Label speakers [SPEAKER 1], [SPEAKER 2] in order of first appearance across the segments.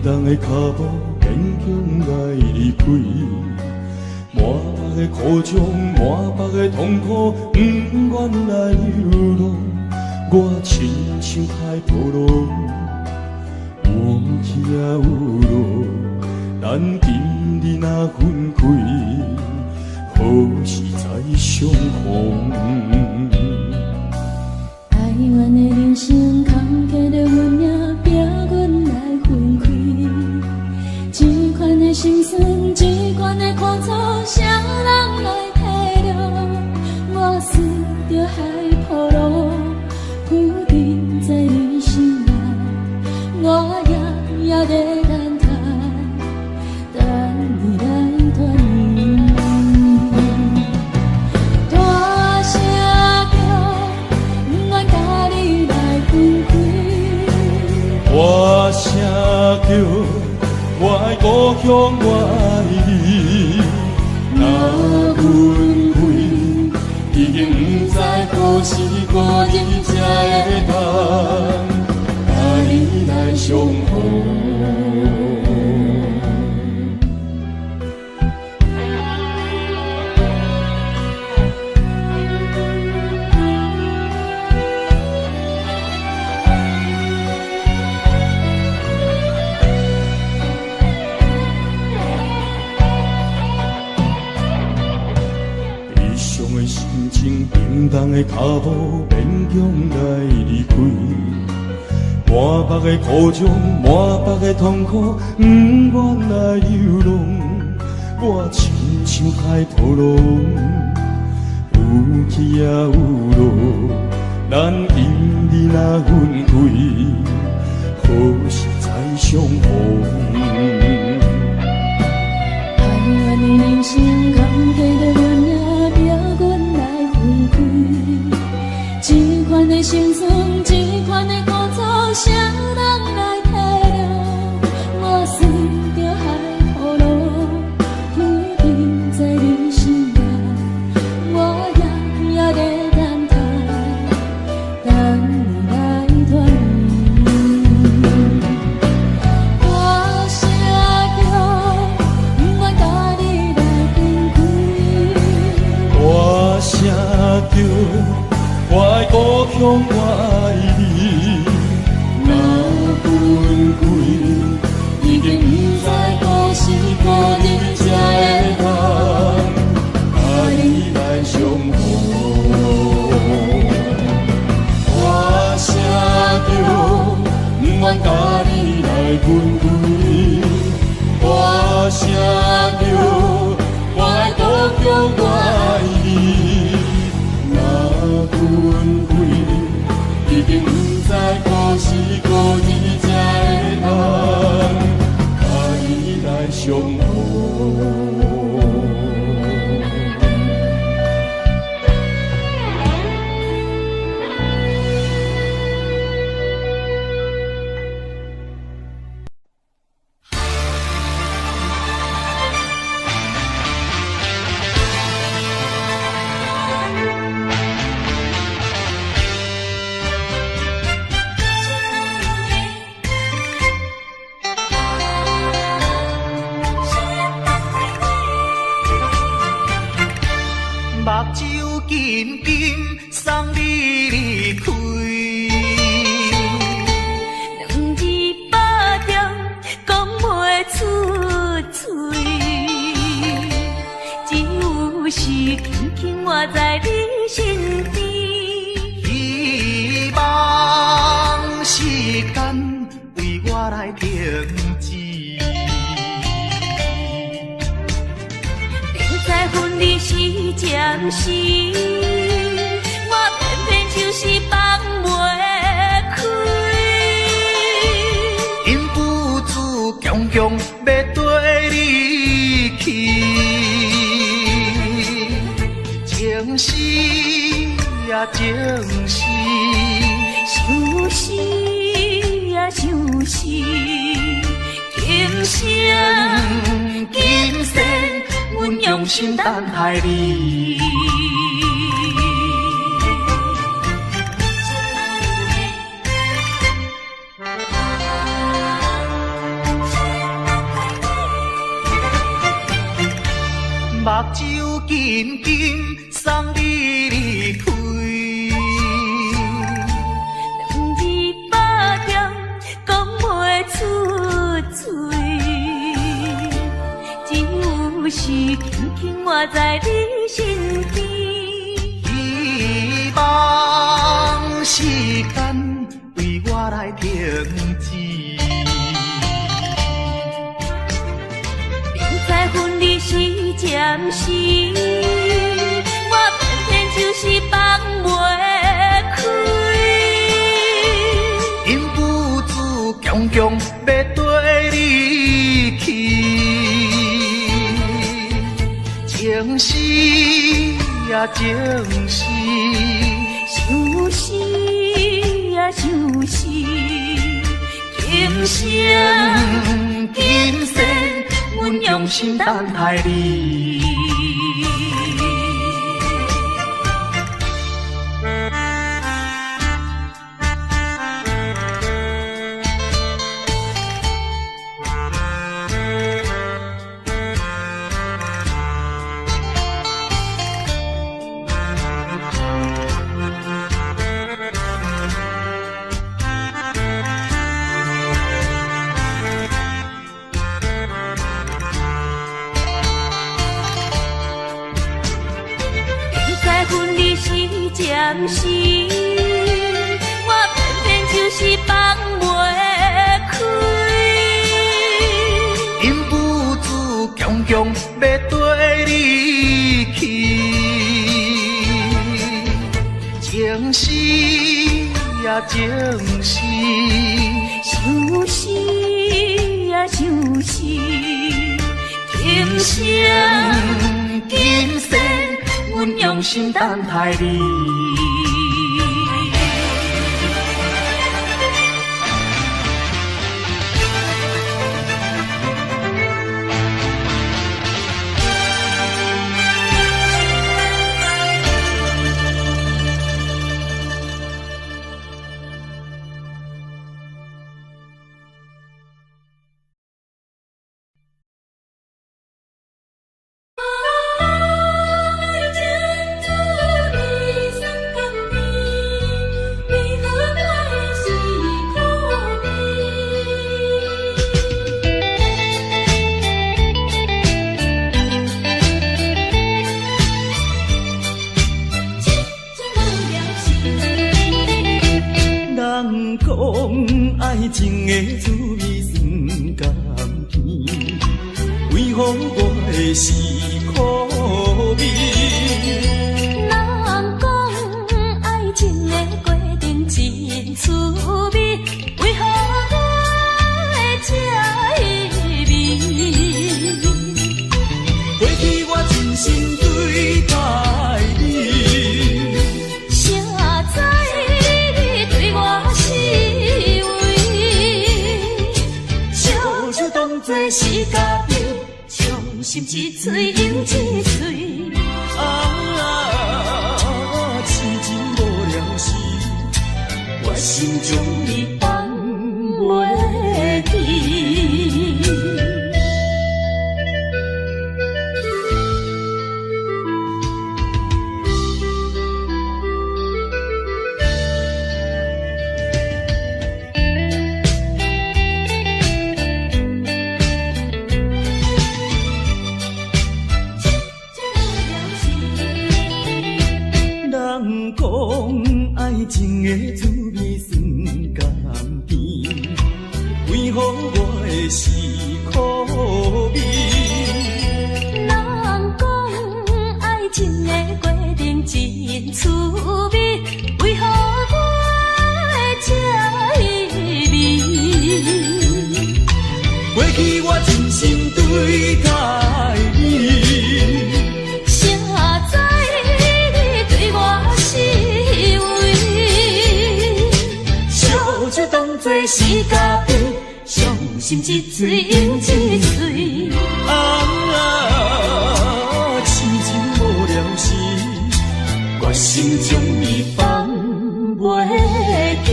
[SPEAKER 1] 重的脚步勉强来离开，满腹的苦衷，满腹的痛苦，不愿来流浪。我亲像海波浪，有起也有落，咱今日若分开，何时再相逢？
[SPEAKER 2] 台湾的人生坎坷着阮命，逼阮来分开。这款的心酸，这款的苦楚，谁人来体谅？我思着海波浪，浮沉在你心内，我夜夜在等待，等你来团圆。大声叫，不愿甲你来分开。
[SPEAKER 1] 大声叫。我爱故乡，我爱你。若分开，已经不知何时何日才会当甲你来相逢。平淡的脚步，勉强来离开。满腹的苦衷，满腹的痛苦，不愿来流浪。我亲像海波浪，有起也有落。咱今日若分开，何时再相逢？
[SPEAKER 2] 台湾的人生坎坷着阮命，逼阮来分开。这款的心酸，这款的苦楚，谁人来体谅？我思着海波浪，浮沉在你心内，我夜夜在等待，等你来团圆。大声叫，不愿甲你来分开。
[SPEAKER 1] 大声叫。我爱故乡，我爱你。若分开，已经不知何时何日才会当甲你来相逢。大声叫，不愿甲你来分开。大声叫，我爱故乡，我爱你。分开，已经不知何时何日才会当甲你来相逢。
[SPEAKER 3] 紧紧送你离开，
[SPEAKER 4] 两字百重讲袂出嘴，只有是轻轻活在你身边。
[SPEAKER 3] 希望时间为我来停止，
[SPEAKER 4] 明知分离是暂时，我偏偏就是放袂
[SPEAKER 3] 强要跟你去，情是呀情是，
[SPEAKER 4] 想是呀想是，今生今世，阮用心等待你。
[SPEAKER 3] 目睭紧紧送你离开，
[SPEAKER 4] 两字百点讲袂出嘴，只有是轻轻活在你身边。
[SPEAKER 3] 希望时间为我来停止。
[SPEAKER 4] 在婚礼时暂时，我偏偏就是放袂开。
[SPEAKER 3] 因父子强强要跟你去，情是呀情是，
[SPEAKER 4] 想是呀想是，今生今世，阮用心等待你。暂时，我偏偏就是放袂开。
[SPEAKER 3] 因父子强强要跟你去，情是呀情是，
[SPEAKER 4] 想是呀想是，今生今世，阮用心等待你。
[SPEAKER 1] 人讲爱情的滋味酸甘甜，为何我的是苦味？
[SPEAKER 4] 人讲爱情的过程真趣味，为何我会这意味？
[SPEAKER 1] 过去我真心对待你，
[SPEAKER 4] 谁知你对我是为，笑笑当作是家己，伤心一嘴又一嘴。
[SPEAKER 1] 痴情无了时，我心中
[SPEAKER 4] 你放袂记。
[SPEAKER 1] 人讲爱情的滋味酸甘甜，为何我的是苦味？
[SPEAKER 4] 人讲爱情的过程真趣味，为何我会这意味？
[SPEAKER 1] 过去我心对待你。
[SPEAKER 4] 谁知你对我是为，烧酒当作是咖啡，伤心一醉又一醉。
[SPEAKER 1] 痴情无聊时，我心将你放袂记。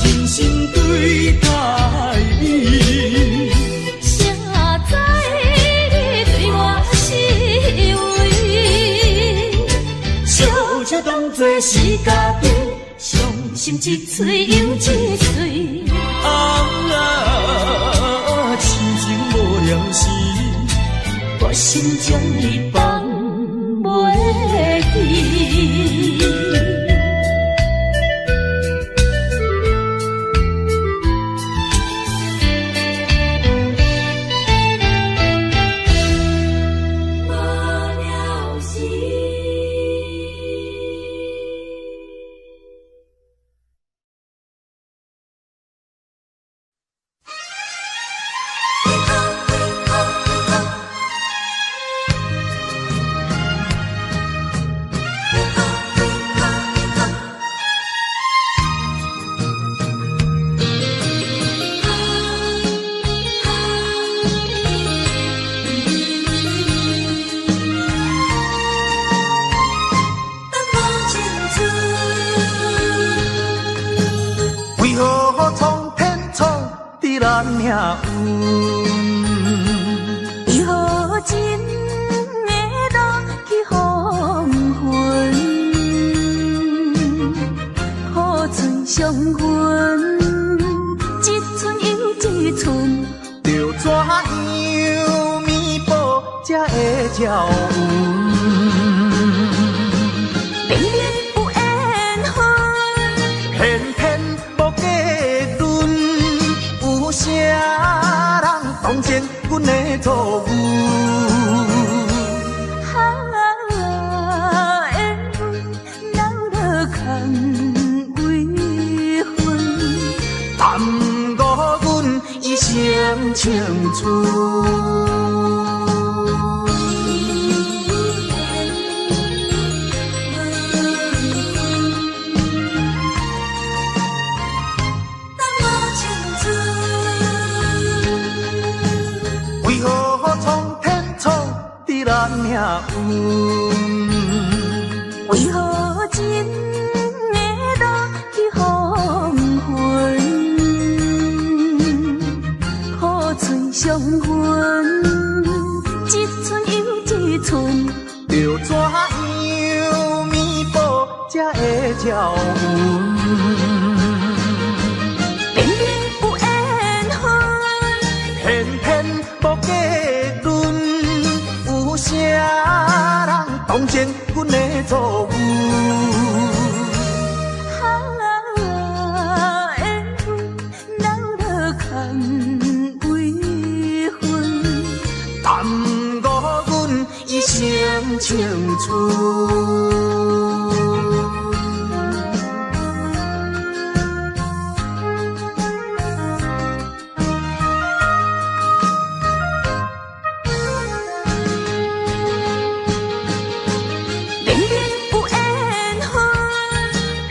[SPEAKER 1] 真心对待你，
[SPEAKER 4] 谁知你对我是为，
[SPEAKER 1] 烧酒当作是咖啡，
[SPEAKER 4] 伤心一醉又一醉。
[SPEAKER 1] 痴情无聊时，
[SPEAKER 4] 我心将你放袂记。
[SPEAKER 3] 为何苍天创伫咱命运？
[SPEAKER 4] 为何真会落去黄昏？雨水相分，一寸又一寸，
[SPEAKER 3] 着怎样弥补才会照运？
[SPEAKER 4] 明明有缘分，
[SPEAKER 3] 偏偏无结论，有啥人当前阮的错误？
[SPEAKER 4] 缘分闹落空为分，
[SPEAKER 3] 耽误阮一生青春。为何苍天创伫咱命运？
[SPEAKER 4] 为何真会落去黄昏？雨水相分，一寸又一寸，
[SPEAKER 3] 着怎样弥补才会照运？
[SPEAKER 4] 明明有缘分，
[SPEAKER 3] 偏偏无结论，有啥人当前阮的错误？
[SPEAKER 4] 缘分闹落空为分，
[SPEAKER 3] 耽误阮一生青春。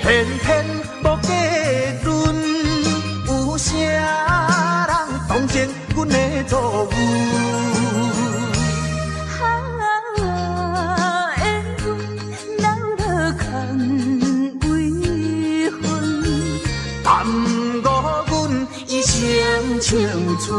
[SPEAKER 3] 偏偏无结论，有啥人当前阮的错误？
[SPEAKER 4] 缘分闹落空为分，
[SPEAKER 3] 耽误阮一生青春。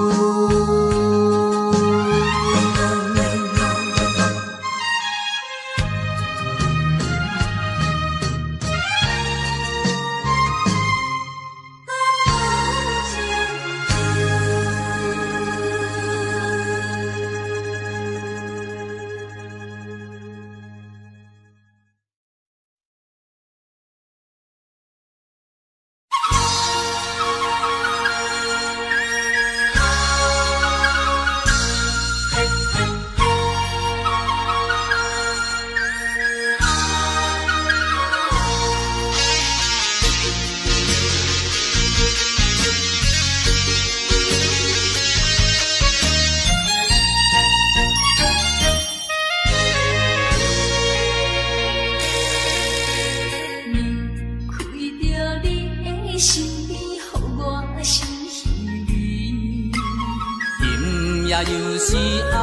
[SPEAKER 5] 是暗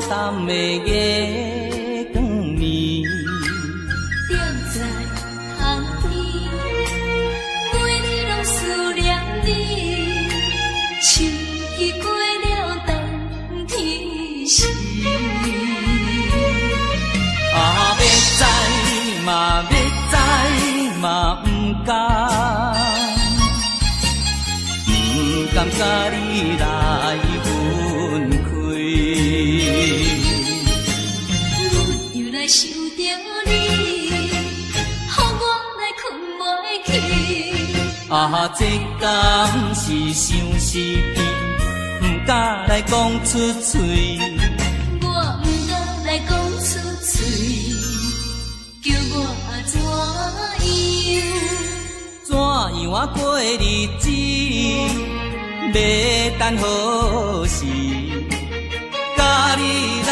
[SPEAKER 5] 淡的月光暝，
[SPEAKER 4] 踮在巷边，每日拢思念你，秋去过了冬天时。
[SPEAKER 5] 啊，要知嘛，要知嘛，不敢，不敢甲你来分开。
[SPEAKER 4] 阮又来想着你，予我来困袂去。
[SPEAKER 5] 啊，这敢是相思甜，不敢来讲出嘴。
[SPEAKER 4] 我不敢来讲出嘴，叫我怎
[SPEAKER 5] 样啊过日子，要等何时，甲你来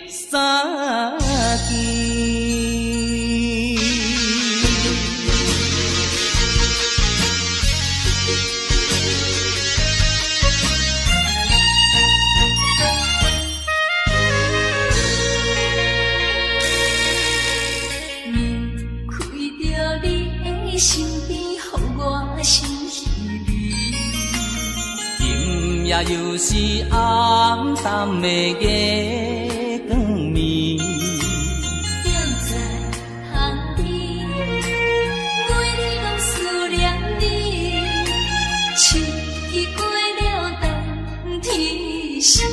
[SPEAKER 5] 相见。
[SPEAKER 4] 身边，予我心稀微。
[SPEAKER 5] 今夜又是暗淡的月光暝，
[SPEAKER 4] 踮在巷边，每日拢思念你。秋去过了冬天时，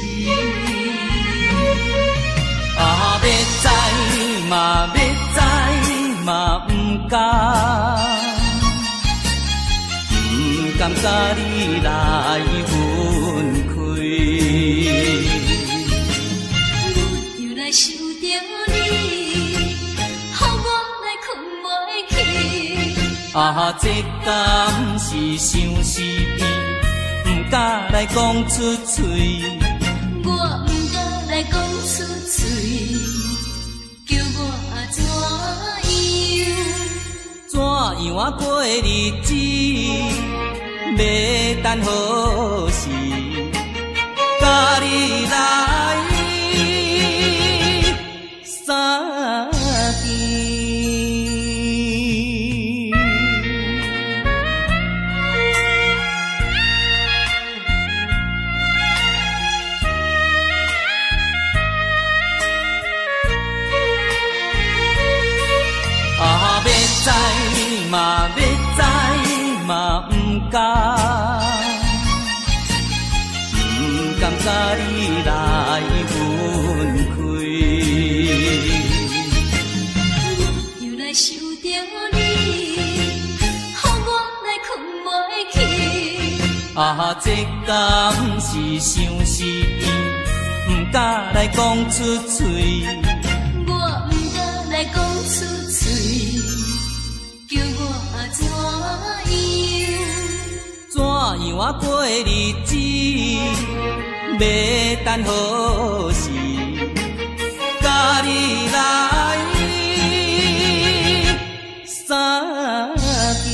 [SPEAKER 5] 啊，要知嘛，要知嘛，不敢。不敢甲你来分开，
[SPEAKER 4] 阮又来想着你，予我来困袂去。
[SPEAKER 5] 啊，这敢是相思甜，不敢来讲出嘴。
[SPEAKER 4] 我不敢来讲出嘴，叫我怎样
[SPEAKER 5] 啊过日子？要等何时，甲你来相见。啊，要知嘛，要知嘛，不敢。不敢甲你来分开，
[SPEAKER 4] 又来想着你，予我来困袂去。
[SPEAKER 5] 啊，这敢是相思甜，不敢来讲出嘴。
[SPEAKER 4] 我不敢来讲出嘴，叫我怎样
[SPEAKER 5] 啊过日子？要等何时，甲你来相见。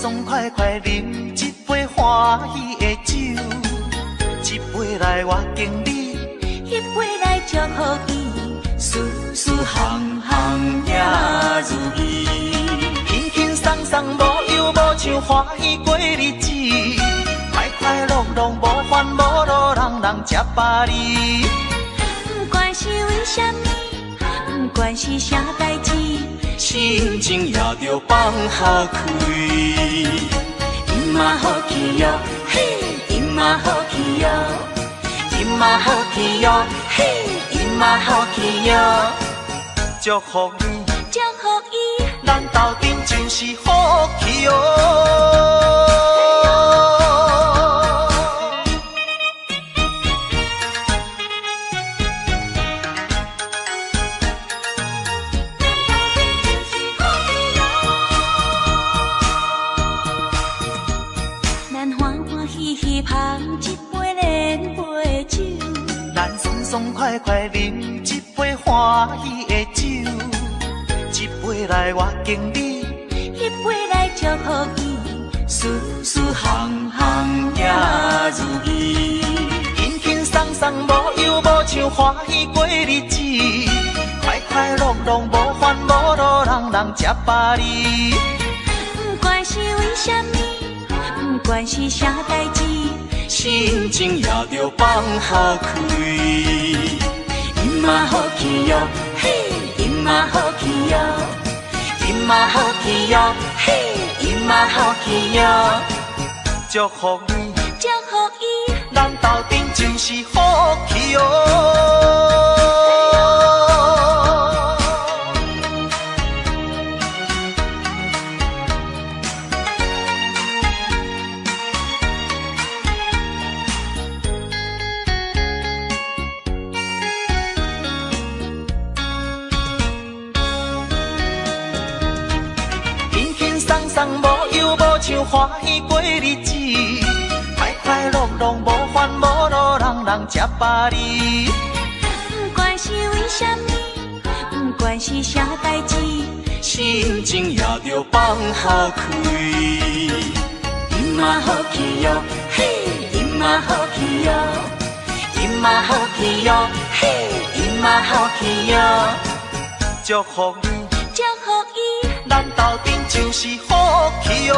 [SPEAKER 3] 爽快快饮一杯欢喜的酒，一杯来我敬你，
[SPEAKER 4] 一杯来祝福伊，事事行行也如意。
[SPEAKER 3] 轻轻松松无忧无愁，欢喜过日子，快快乐乐无烦无恼，人人吃百里。
[SPEAKER 4] 不管是为什么，不管是啥代志，
[SPEAKER 5] 心情也着放好开。伊嘛好去哟，嘿，伊嘛好去哟，伊嘛好去哟，嘿，伊嘛好去哟。
[SPEAKER 3] 祝福你，
[SPEAKER 4] 祝福伊，
[SPEAKER 3] 咱斗阵就是好去哦。
[SPEAKER 4] 咱欢欢喜喜捧一杯莲花酒，
[SPEAKER 3] 咱爽爽快快饮一杯欢喜的酒，一杯来我敬你，
[SPEAKER 4] 一杯来祝福伊，
[SPEAKER 5] 事事行行也如意。
[SPEAKER 3] 轻轻松松无忧无愁，欢喜过日子，快快乐乐无烦无恼，人人吃饱哩。
[SPEAKER 4] 不管是为什么，不管是啥代志，
[SPEAKER 5] 心情也着放好开。伊嘛好去哟，嘿，伊嘛好去哟，伊嘛好去哟，嘿，伊嘛好去哟。
[SPEAKER 3] 祝福你，
[SPEAKER 4] 祝福伊，
[SPEAKER 3] 咱斗阵就是好去哦。无忧无愁，欢喜过日子，快快乐乐无烦无恼，人人吃饱哩。
[SPEAKER 4] 不管是为什么，不管是啥代志，
[SPEAKER 5] 心情也着放好开。伊嘛好去哟，嘿，伊嘛好去哟，伊嘛好去哟，嘿，伊嘛好去哟。
[SPEAKER 3] 祝福你，
[SPEAKER 4] 祝福伊，
[SPEAKER 3] 咱斗阵就是好去哦。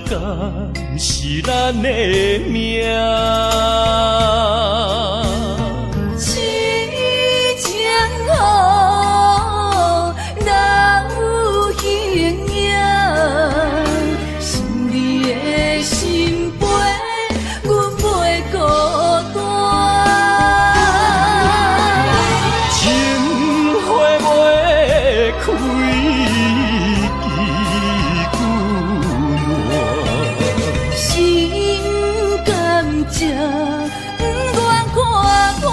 [SPEAKER 1] 敢是咱的命，
[SPEAKER 2] 是情好人有形影，想你的心陪，阮袂孤单。
[SPEAKER 1] 情花袂开。
[SPEAKER 2] 这不愿看看，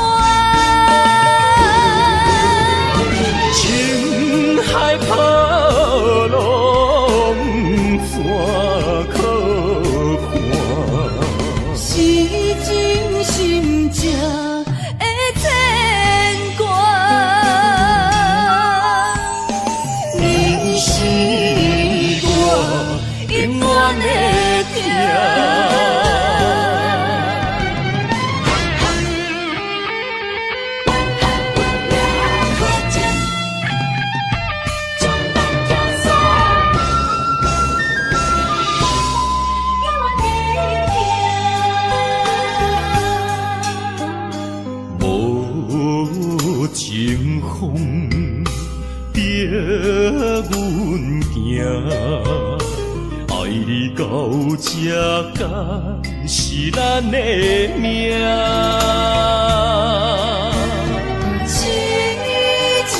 [SPEAKER 1] 情海波浪怎可看？
[SPEAKER 2] 是真心正的牵挂，你是我永远的疼。
[SPEAKER 1] 情风逼阮行，爱你到这敢是咱的命。
[SPEAKER 2] 是情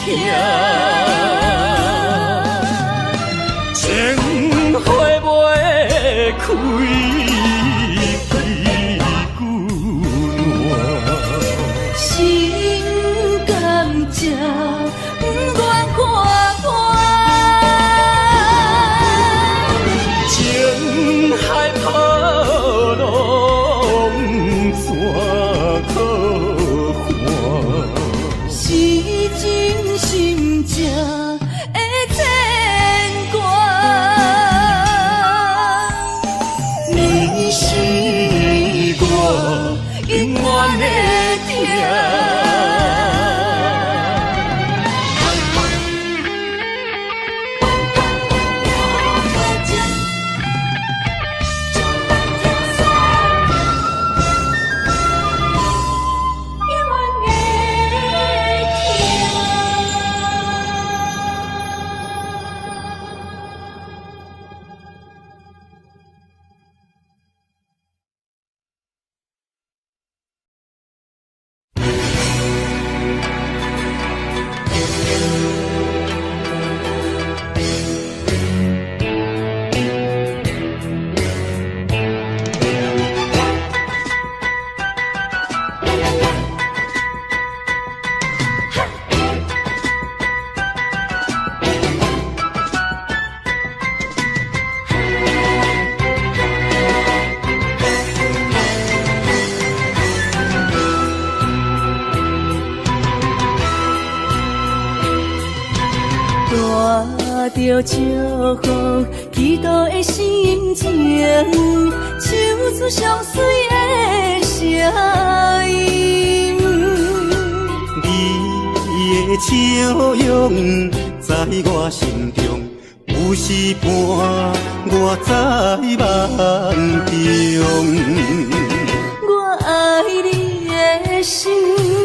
[SPEAKER 1] 情花袂开，悲故乱。
[SPEAKER 2] 心甘情不愿看破，
[SPEAKER 1] 情海波浪怎可还？
[SPEAKER 2] 是真心正的牵挂，你是我永远的疼。带着祝福、祈祷的心情，唱出上水的声音。
[SPEAKER 6] 你的笑容在我心中，有时伴我在梦中。
[SPEAKER 2] 我爱你的心，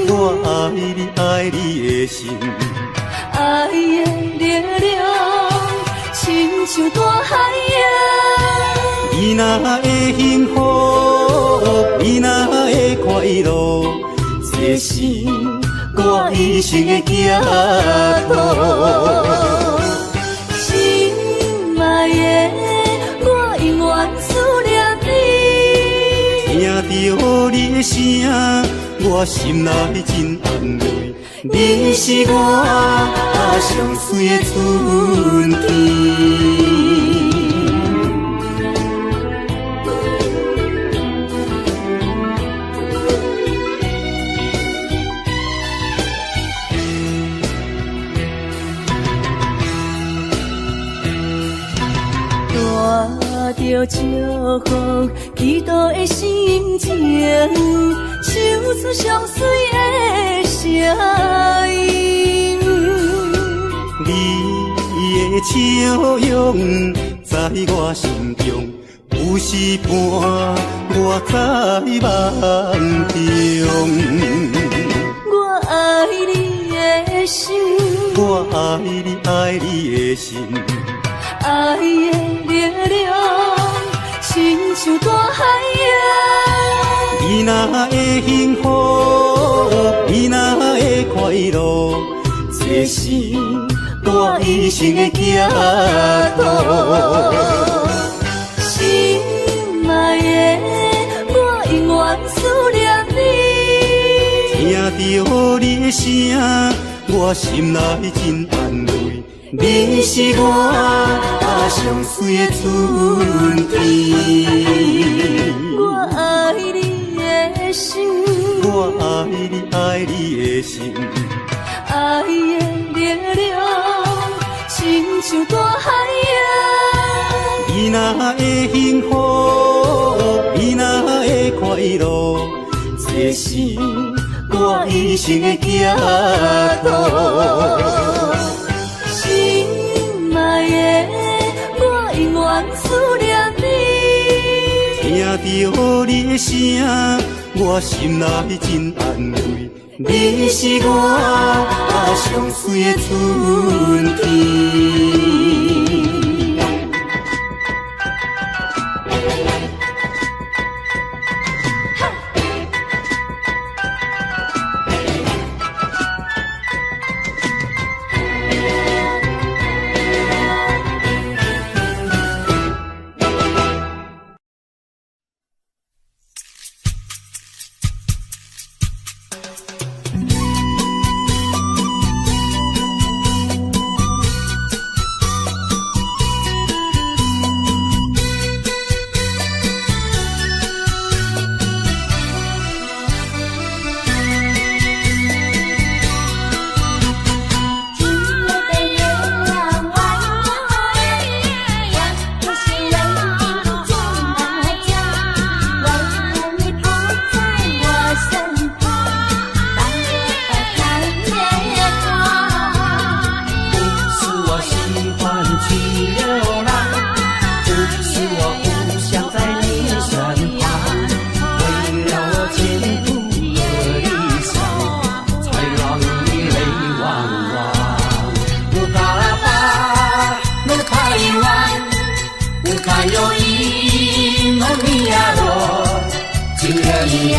[SPEAKER 6] 我爱你，爱你的心。
[SPEAKER 2] 爱的力量，亲像大海洋。
[SPEAKER 6] 你若会幸福，你若会快乐，这是我一生的寄托。
[SPEAKER 2] 心爱的，我永远思念你。
[SPEAKER 6] 听着你的声，我心内真安慰。你是我上水的春天。
[SPEAKER 2] 带着祝福、祈祷的心情，唱出上水的声音。
[SPEAKER 6] 你的笑容在我心中，有时伴我在梦中。
[SPEAKER 2] 我爱你的心，
[SPEAKER 6] 我爱你，爱你的心。
[SPEAKER 2] 爱的力量，亲像大海洋。
[SPEAKER 6] 你若会幸福，你若会快乐，这是我一生的寄托。
[SPEAKER 2] 心爱的，我永远思念你。
[SPEAKER 6] 听着你的声，我心内真安慰。你是我上水的春天。
[SPEAKER 2] 我爱你的心，
[SPEAKER 6] 我爱你，爱你的心。
[SPEAKER 2] 爱的力量，亲像大海洋。
[SPEAKER 6] 你若会幸福，你若会快乐，这是我一生的寄托。
[SPEAKER 2] 心爱的，我永远思念你。
[SPEAKER 6] 听着你的声，我心内真安慰。你是我上水的春天。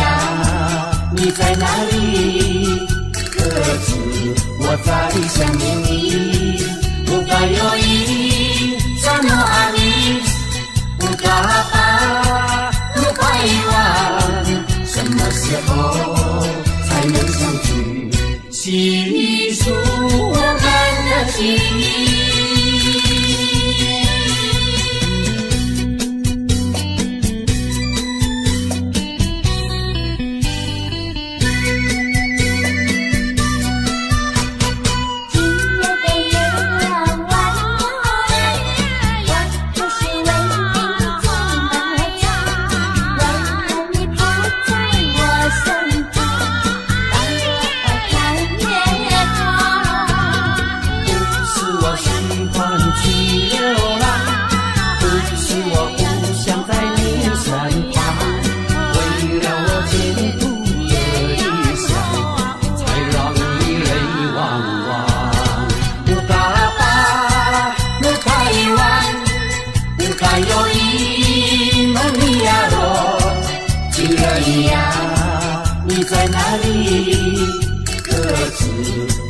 [SPEAKER 6] 呀，你在哪里？可知我在想念你？不该有意，怎么爱你？不该把，不该遗忘，什么时候才能相聚？细数我们的情谊。在哪里？可知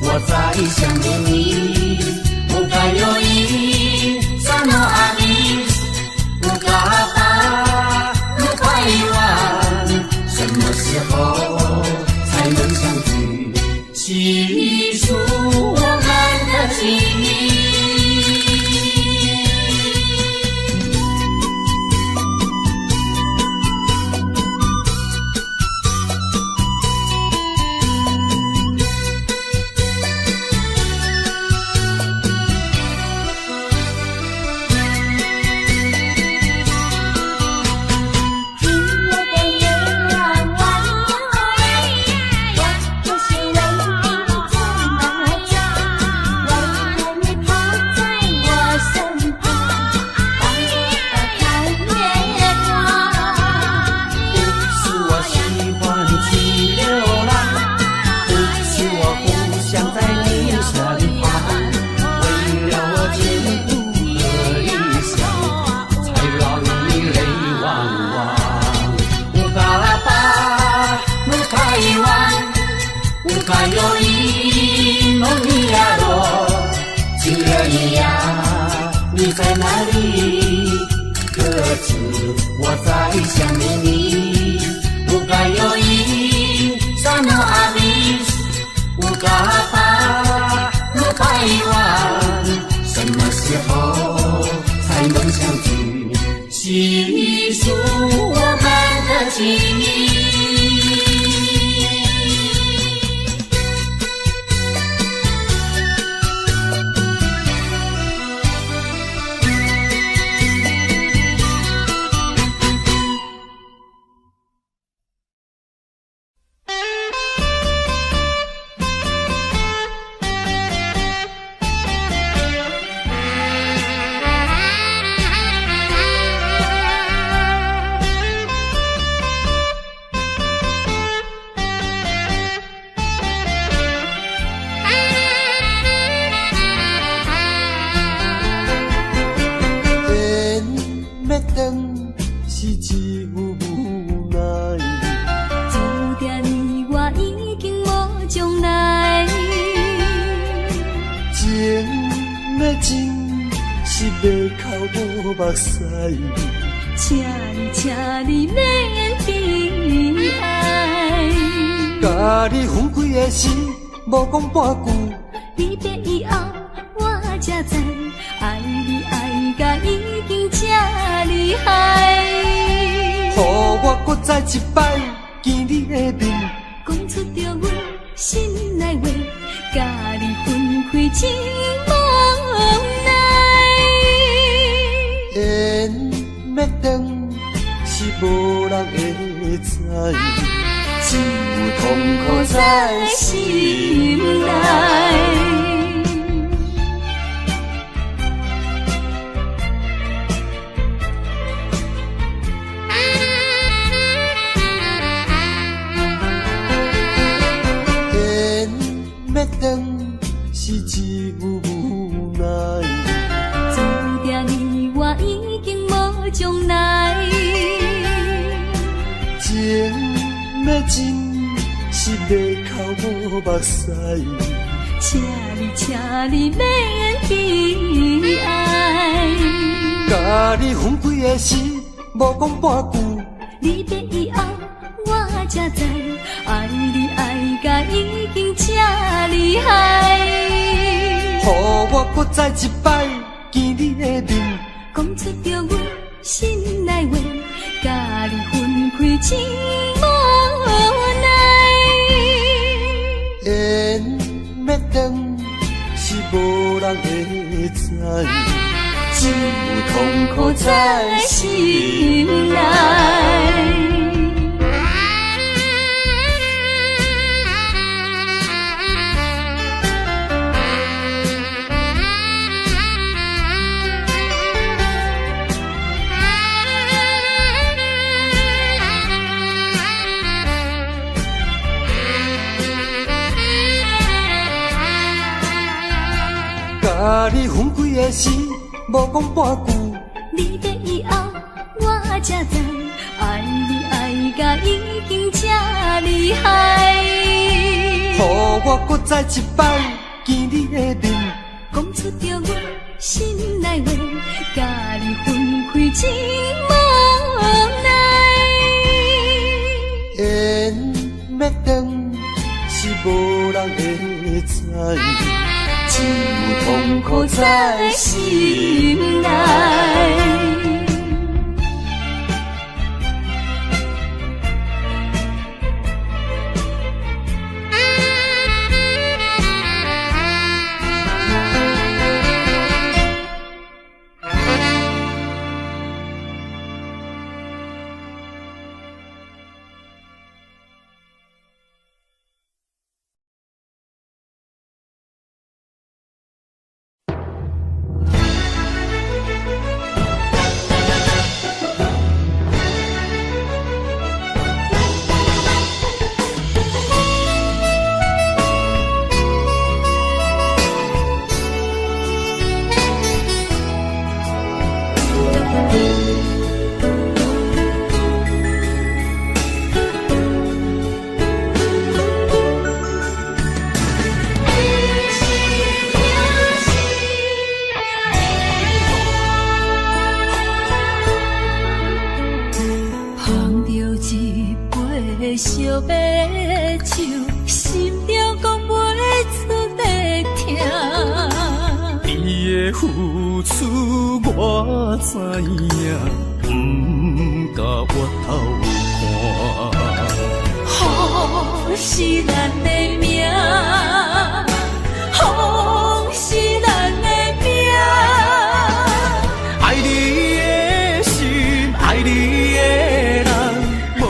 [SPEAKER 6] 我在想念你？不该有意，怎么爱你？不该把，不该遗忘，什么时候才能相聚？细数我们的情谊。你在哪里？可知我在想念你？不该有意，怎么爱你？不该把，不该遗忘，什么时候才能相聚？细数我们的情谊。
[SPEAKER 2] 请你免悲哀，
[SPEAKER 6] 甲你分开的时，无讲半句。
[SPEAKER 2] 离别以后，我才知，爱你爱甲已经这厉害。
[SPEAKER 6] 予我搁再一摆见你的面，
[SPEAKER 2] 讲出着阮心内话，甲你分开真无奈。
[SPEAKER 6] 缘要断是无人会知，只有痛苦在心内。是只有无奈，
[SPEAKER 2] 注定你我已经无将来。
[SPEAKER 6] 情要
[SPEAKER 1] 的情是要哭无目屎。
[SPEAKER 4] 请你免悲哀。
[SPEAKER 1] 甲你分开的时，无讲半句。
[SPEAKER 4] 离别以后，我才知爱你爱甲已经这厉害。
[SPEAKER 1] 予我搁再一摆见你的面，
[SPEAKER 4] 讲出着阮心内话，甲你分开真无奈。
[SPEAKER 1] 缘要断是无人会知，
[SPEAKER 4] 只有痛苦在心内。
[SPEAKER 1] 甲你分开的时，无讲半句。
[SPEAKER 4] 离别以后，我才知爱你爱甲已经这厉害。
[SPEAKER 1] 予我搁再一摆见你的面，
[SPEAKER 4] 讲出着阮心内话，甲你分开真无奈。
[SPEAKER 1] 缘要断是无人会知，
[SPEAKER 4] 只有痛苦在心内。烧白酒，心中讲袂出的痛。
[SPEAKER 1] 你的付出我知影，不甲我偷看。
[SPEAKER 4] 好是咱的命，好是咱的命。
[SPEAKER 1] 爱你的心，爱你的人，无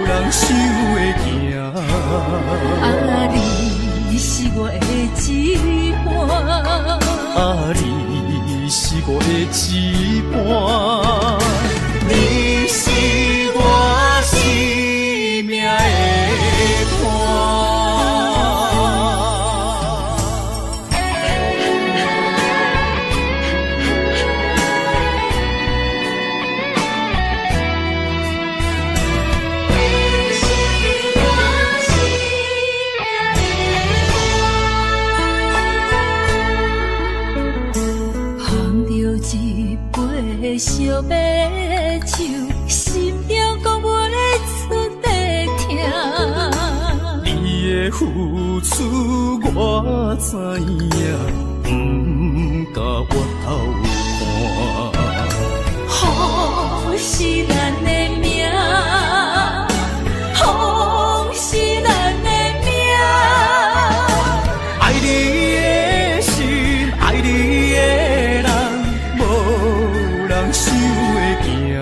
[SPEAKER 1] 人想会行。
[SPEAKER 4] 啊，你是我的一半，
[SPEAKER 1] 啊，你是我的一半，你是我生命的伴。
[SPEAKER 4] 烧白酒，心中讲袂出的痛。
[SPEAKER 1] 你的付出我知影，不甲我偷看。
[SPEAKER 4] 好是咱的命，好是咱的命。
[SPEAKER 1] 爱你的心，爱你的人，无人想会行。
[SPEAKER 4] 啊，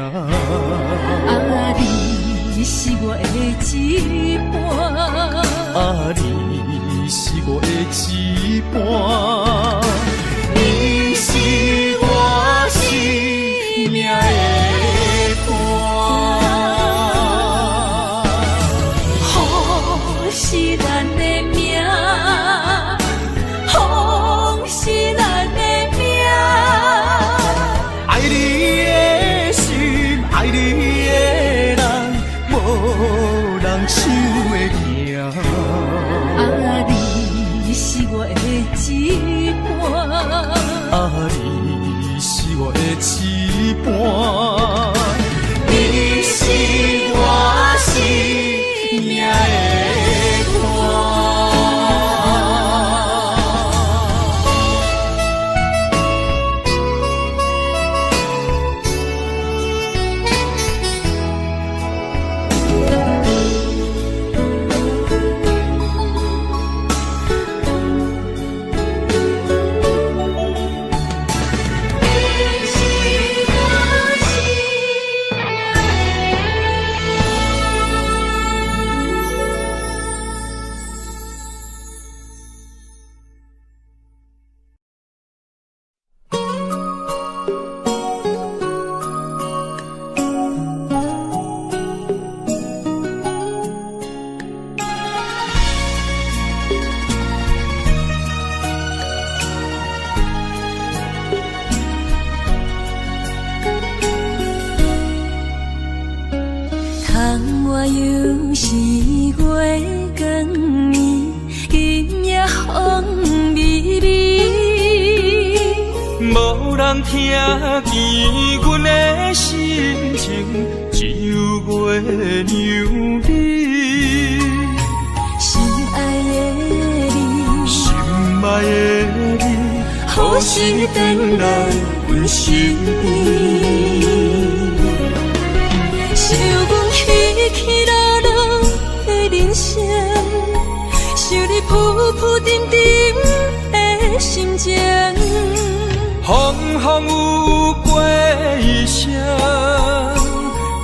[SPEAKER 4] 你是我的一半，
[SPEAKER 1] 啊，你是我的一半，你是我生命的伴。
[SPEAKER 4] 好是咱的命，好是咱的命。
[SPEAKER 1] 爱你的心，爱你的人，无人
[SPEAKER 3] 手的行。
[SPEAKER 4] 啊，你是我的一半，
[SPEAKER 3] 啊，你是我的一半，你是我生命的伴。
[SPEAKER 4] 又是月光暝，今夜风微微，
[SPEAKER 1] 无人听见阮的心情，只有月娘你。
[SPEAKER 4] 心爱的你，
[SPEAKER 1] 心爱的你，何时回来阮身边？
[SPEAKER 4] 想阮起起落落的人生，想你浮浮沉沉的心情。
[SPEAKER 1] 风风有过一生，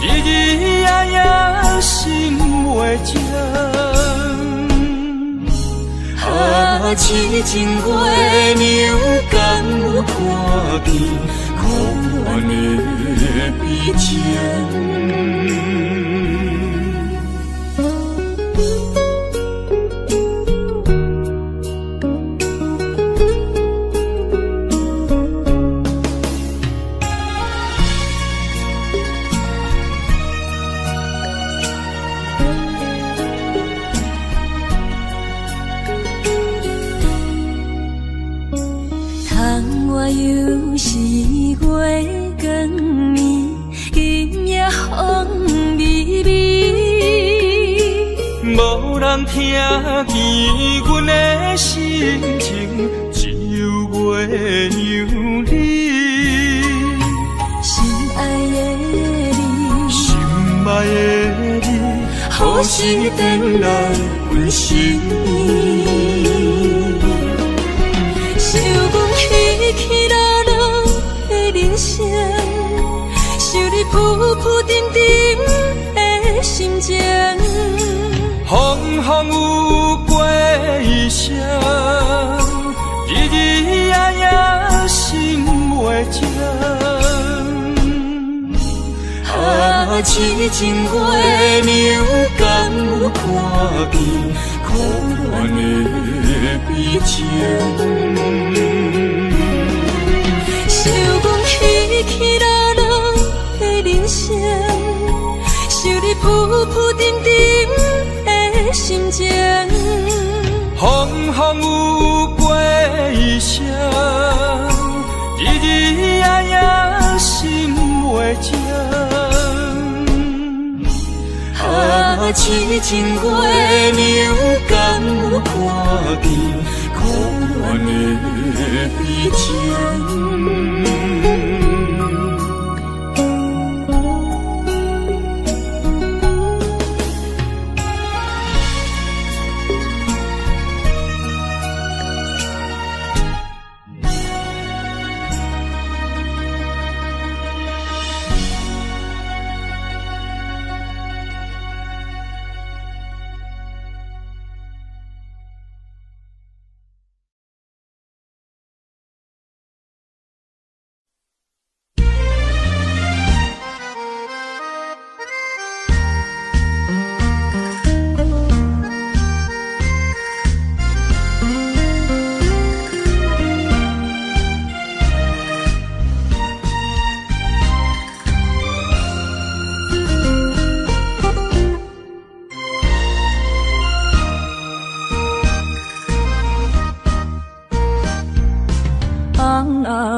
[SPEAKER 1] 日日夜夜心袂静。
[SPEAKER 4] 啊，痴情月娘敢有看见苦恋的悲情？又是月光暝，今夜风微微，
[SPEAKER 1] 无人听见阮的心情，只有月娘你。
[SPEAKER 4] 心爱的你，
[SPEAKER 1] 心爱的你，何时回来阮身边？
[SPEAKER 4] 想阮起起落落的人生，想你浮浮沉沉的心情。
[SPEAKER 1] 风风有过一生，日日夜夜心袂静。
[SPEAKER 4] 啊，痴情月娘敢有看见苦恋的悲情？想阮起起落落的人生，想你浮浮沉沉的心情。
[SPEAKER 1] 风风有过一生，日日夜夜心袂静。
[SPEAKER 4] 啊，痴情月娘敢有看见苦恋的悲情？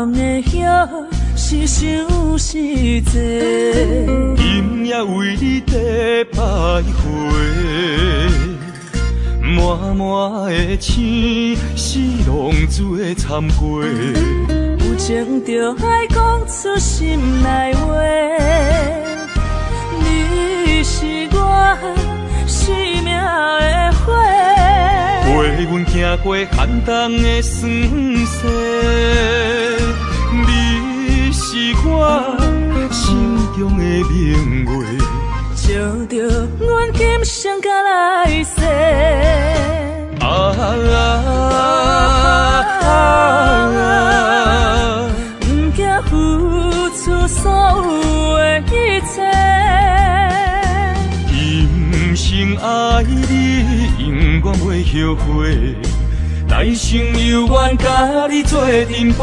[SPEAKER 4] 暗的夜是想是多，
[SPEAKER 1] 今夜为你在徘徊，满满的青是浪珠的参过。
[SPEAKER 4] 有情就爱讲出心内话，你是我生命的花，
[SPEAKER 1] 陪阮行过寒冬的酸涩，你是我心中的明月，
[SPEAKER 4] 照着阮今生甲来世。不惊付出所有的一切，
[SPEAKER 1] 今生爱你，永远袂后悔。来生有缘，甲你做阵陪。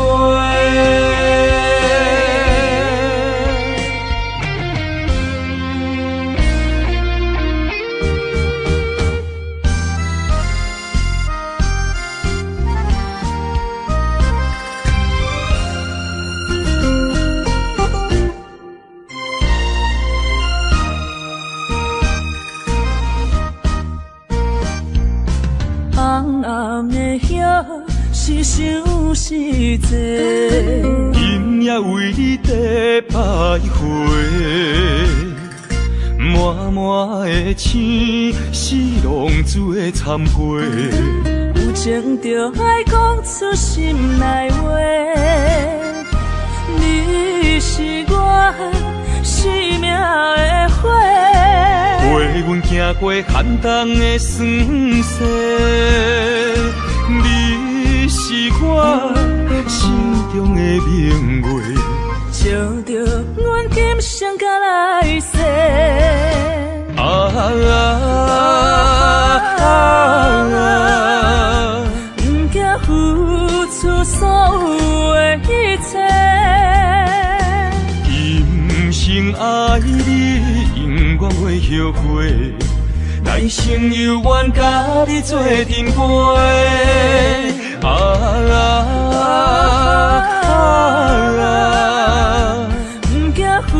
[SPEAKER 4] 暗的夜是想是多，
[SPEAKER 1] 今夜为你在徘徊，满满的青是浪珠的参过。
[SPEAKER 4] 有情就爱讲出心内话，你是我生命的花，
[SPEAKER 1] 陪阮行过寒冬的酸涩，你是我心中的明月，
[SPEAKER 4] 照着阮今生甲来世。不惊付出所有的一切，
[SPEAKER 1] 今生爱你，永远袂后悔。来生有缘，甲你做阵陪。
[SPEAKER 4] 不惊付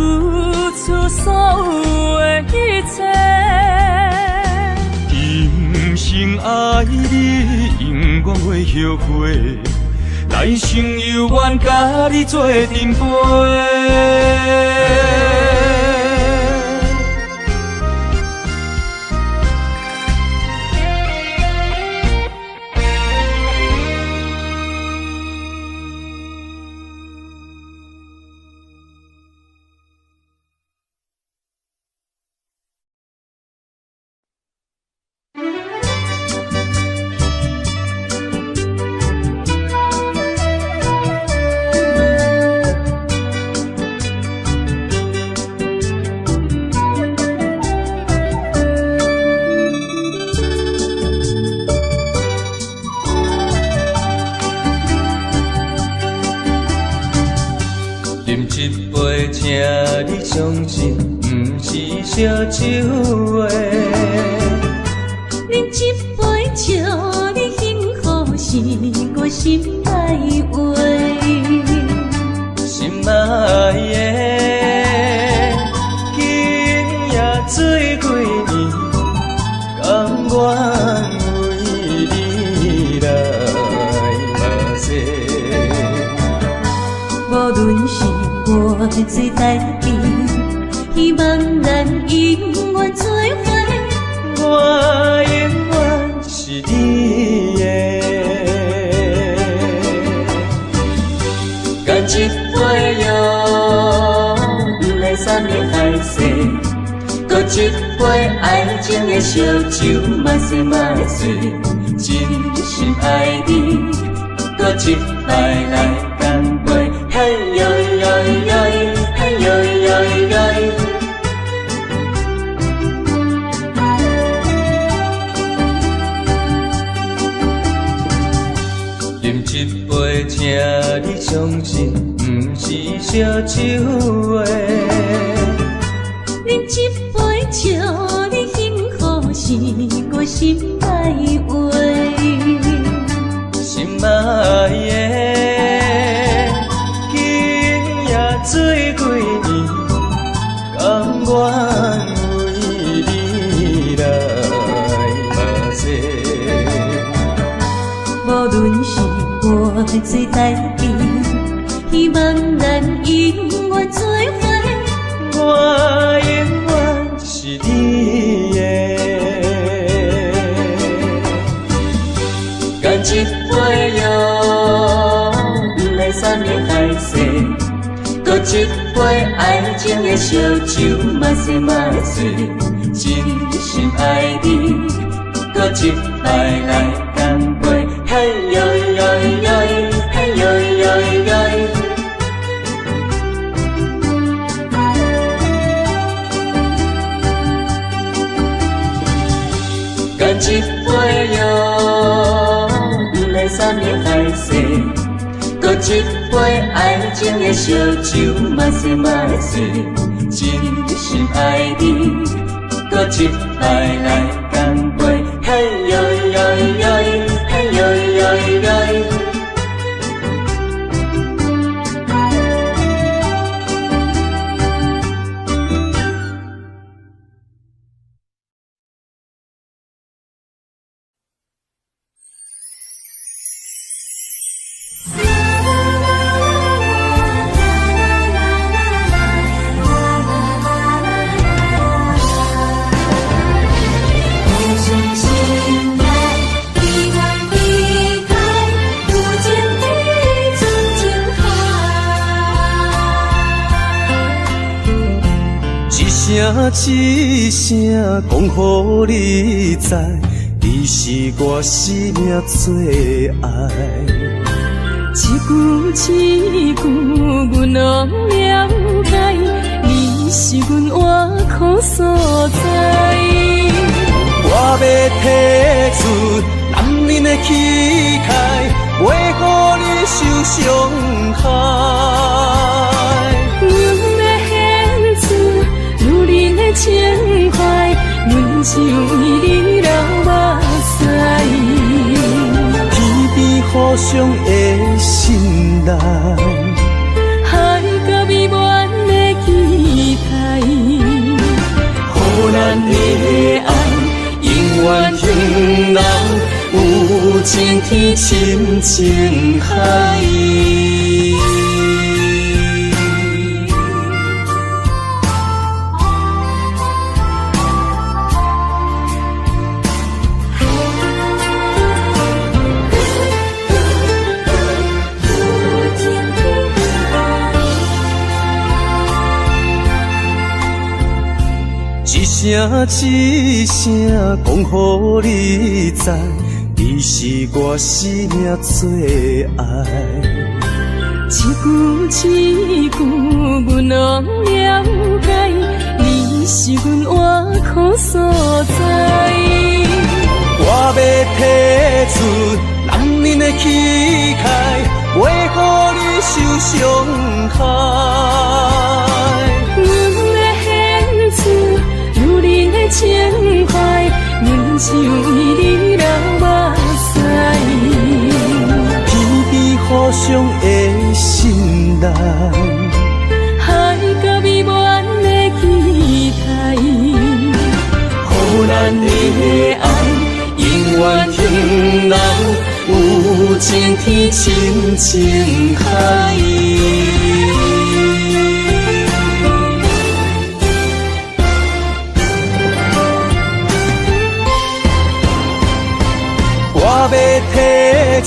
[SPEAKER 4] 出所有的一切，
[SPEAKER 1] 今生爱你，永远袂后悔。来生有缘，甲你做阵陪。
[SPEAKER 7] 饮一杯，请你相信，不是烧酒话。
[SPEAKER 2] 饮一杯，祝你幸福，是我心内话。
[SPEAKER 7] 心爱的，今夜水几年，甘愿为你来目屎。
[SPEAKER 2] 无论是我最代志，希望咱永远做伙。
[SPEAKER 7] 我永远是你的。干一杯哟，不来酸的海誓，搁一杯爱情的烧酒，嘛醉嘛醉，真心爱你，搁一摆来干杯，嘿呦呦呦，嘿呦呦呦。饮一杯，请你相信，不是烧酒话。
[SPEAKER 2] 饮一杯，祝你幸福，是我心内话。
[SPEAKER 7] 心爱的，偌多代志，希望咱永远做伙。我永远是你的。干一杯药，不来酸的海誓，搁一杯爱情的烧酒，嘛是嘛是，真心爱你，搁一摆来干杯，嘿呦呦呦，嘿呦呦呦。干一杯药，不来酸的海誓，搁一杯爱情的烧酒，嘛是嘛是，真心爱你，搁一摆来干杯，嘿呦呦呦，嘿呦呦呦。
[SPEAKER 3] 一声讲予你知，你是我生命最爱。
[SPEAKER 4] 一句一句，阮拢了解，你是阮活苦所在。
[SPEAKER 3] 我要提出男人的气概，袂予你受伤害。情怀，阮只为你流目屎。天边互相的信赖，
[SPEAKER 4] 海角美满的期待，
[SPEAKER 3] 予咱的爱永远停留，有情天深情海。一声讲予你知，你是我生命最爱。
[SPEAKER 4] 一句一句，阮拢了解，你是阮活苦所在。
[SPEAKER 3] 我要提出男人的气概，袂予你受伤害。
[SPEAKER 4] 情怀，阮只为你流目屎。
[SPEAKER 3] 天边互相的信赖，
[SPEAKER 4] 海角美满的期待，
[SPEAKER 3] 予咱的爱永远停留，有情天深情海。我要提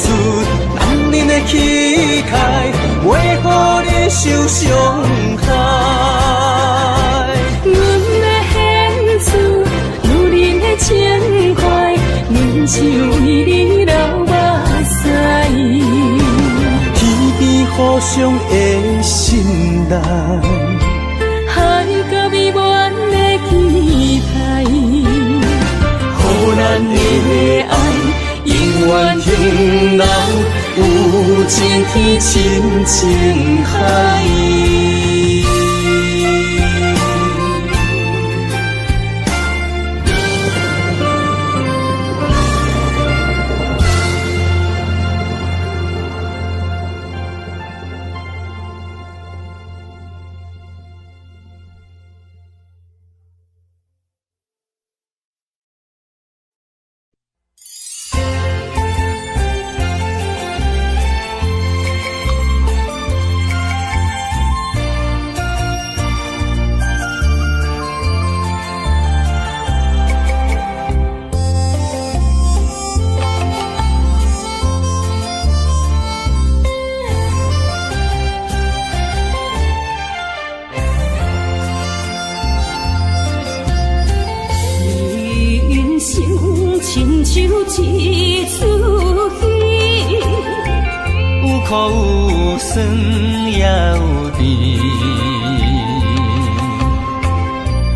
[SPEAKER 3] 出男人的气概，袂予你受伤害。
[SPEAKER 4] 阮要献出女人的情怀，阮只为你流目屎。
[SPEAKER 3] 天边互相的信赖，
[SPEAKER 4] 海角美满的期待，
[SPEAKER 3] 予咱的爱永远停留，有情天深情海。
[SPEAKER 2] 像一出戏，
[SPEAKER 7] 有苦有酸也有甜。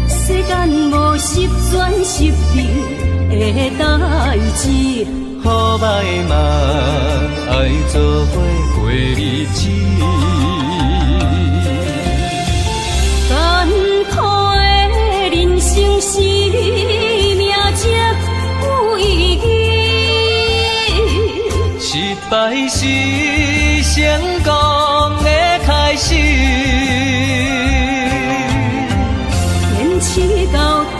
[SPEAKER 2] 世间无十全十美的代志，
[SPEAKER 7] 好歹嘛爱做伙过日子。
[SPEAKER 2] 艰苦的人生是命才有意义，
[SPEAKER 7] 失败是成功的开始。
[SPEAKER 2] 坚持到底，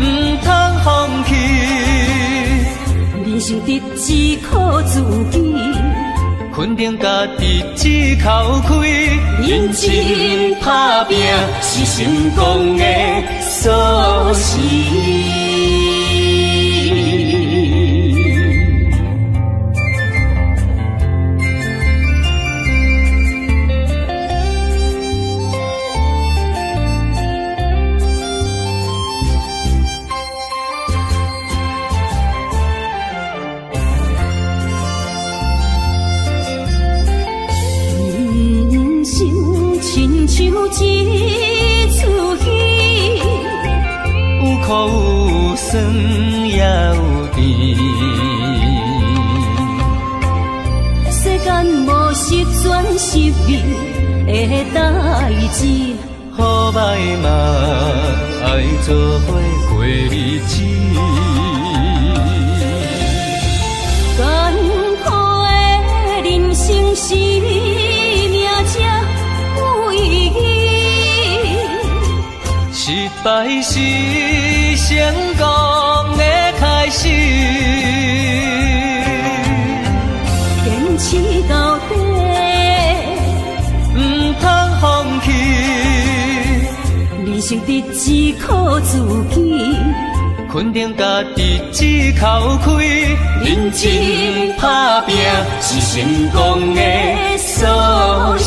[SPEAKER 7] 唔通放弃。
[SPEAKER 2] 人生得只靠自己，
[SPEAKER 7] 肯定家己只口开，认真打拼是成功的锁匙。
[SPEAKER 2] 亲像一出戏，
[SPEAKER 7] 有苦有酸也有甜。
[SPEAKER 2] 世间无十全十美的代志，
[SPEAKER 7] 好歹嘛爱做伙过日子。
[SPEAKER 2] 艰苦的人生是命才有意义，
[SPEAKER 7] 失败是成功的开始。
[SPEAKER 2] 坚持到底，
[SPEAKER 7] 唔通放弃。
[SPEAKER 2] 人生得只靠自己，
[SPEAKER 7] 肯定家己只口开，认真打拼是成功的锁匙。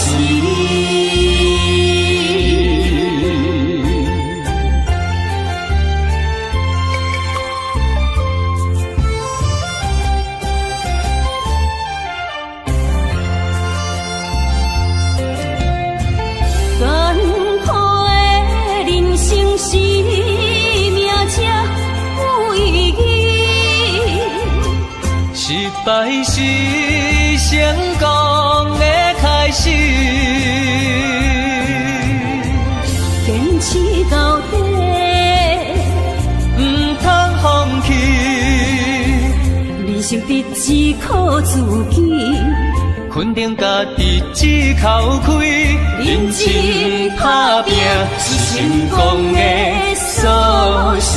[SPEAKER 2] 艰苦的人生是命才有意义，
[SPEAKER 7] 失败是成功的开始。
[SPEAKER 2] 坚持到底，
[SPEAKER 7] 唔通放弃。
[SPEAKER 2] 人生得只靠自己，
[SPEAKER 7] 肯定家己只口开，认真打拼是成功的锁匙。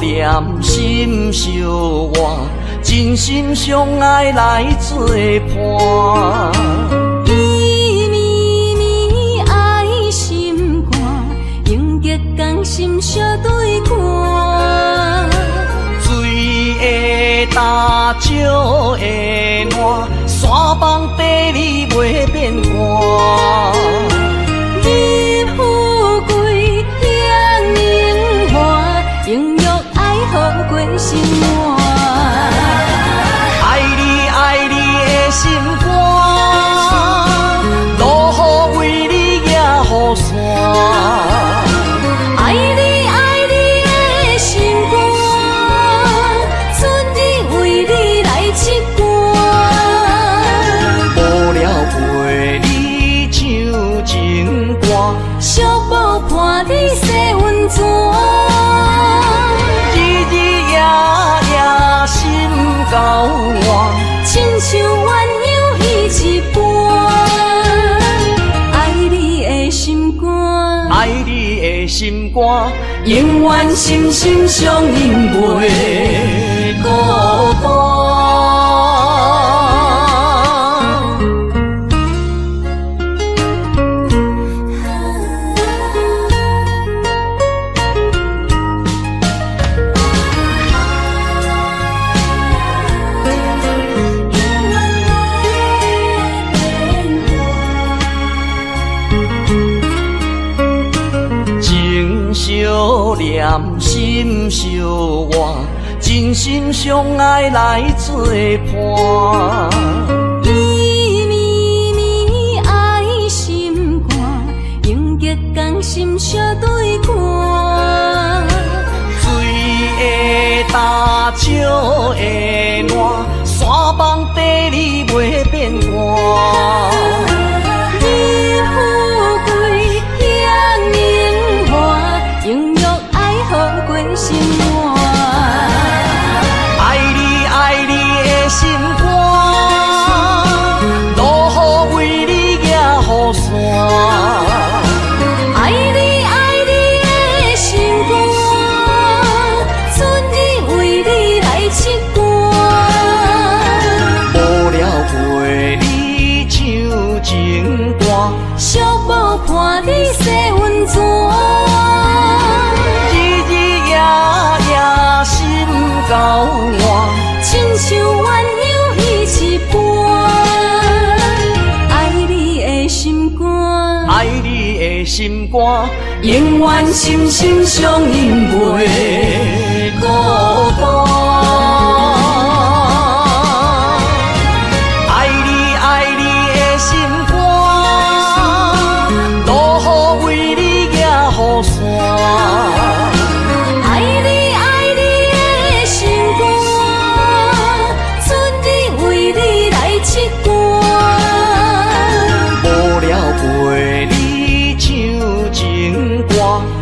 [SPEAKER 3] 念心相换，真心相爱来作伴。
[SPEAKER 2] 绵绵绵爱心肝，永结同心相对看。
[SPEAKER 3] 水的大，石的烂，山崩地里袂变卦。
[SPEAKER 2] 你富贵享荣华，永浴爱好过生活。
[SPEAKER 3] 爱你的心肝，路雨为你举雨伞。
[SPEAKER 2] 爱你的心肝。
[SPEAKER 7] 歌，永远心心相印袂孤单。念心相活，真心相爱来作伴。
[SPEAKER 4] 绵绵爱心肝，永结同心相对看。
[SPEAKER 7] 水会干，石会烂，山崩地裂袂变卦。心肝，爱你爱你的心肝，路雨为你行雨伞。
[SPEAKER 4] 爱你爱你的心肝，春日为你来唱歌。
[SPEAKER 7] 无聊陪你唱情歌，
[SPEAKER 4] 寂寞伴你洗温泉。交换，亲像鸳鸯彼一般。爱你的心肝，
[SPEAKER 7] 爱你的心肝，永远心心相印袂孤单。爱你爱你的心肝，路雨为你行雨伞。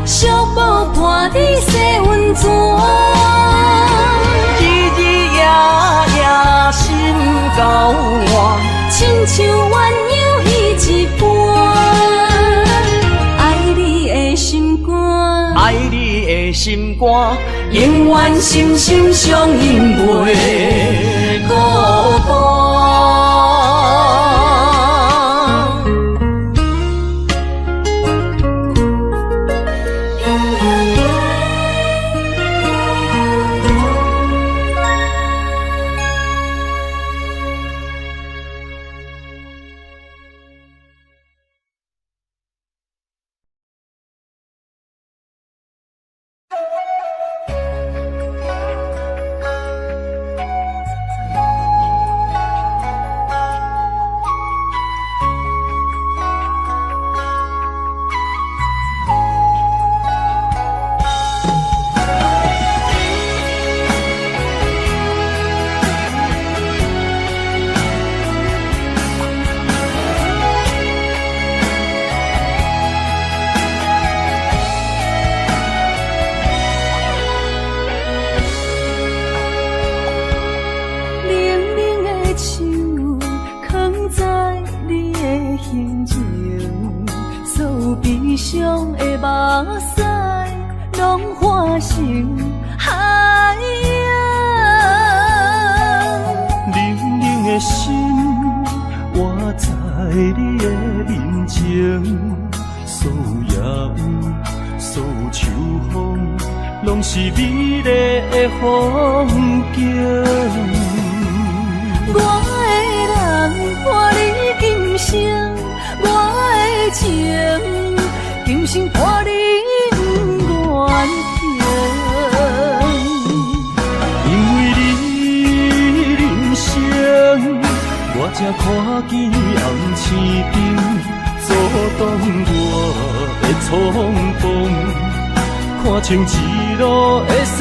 [SPEAKER 4] 寂寞伴你洗温泉，
[SPEAKER 7] 日日夜夜心交换，
[SPEAKER 4] 亲像鸳鸯彼一般。爱你的心肝，
[SPEAKER 7] 爱你的心肝，永远心心相印袂孤单。
[SPEAKER 1] 情一路的世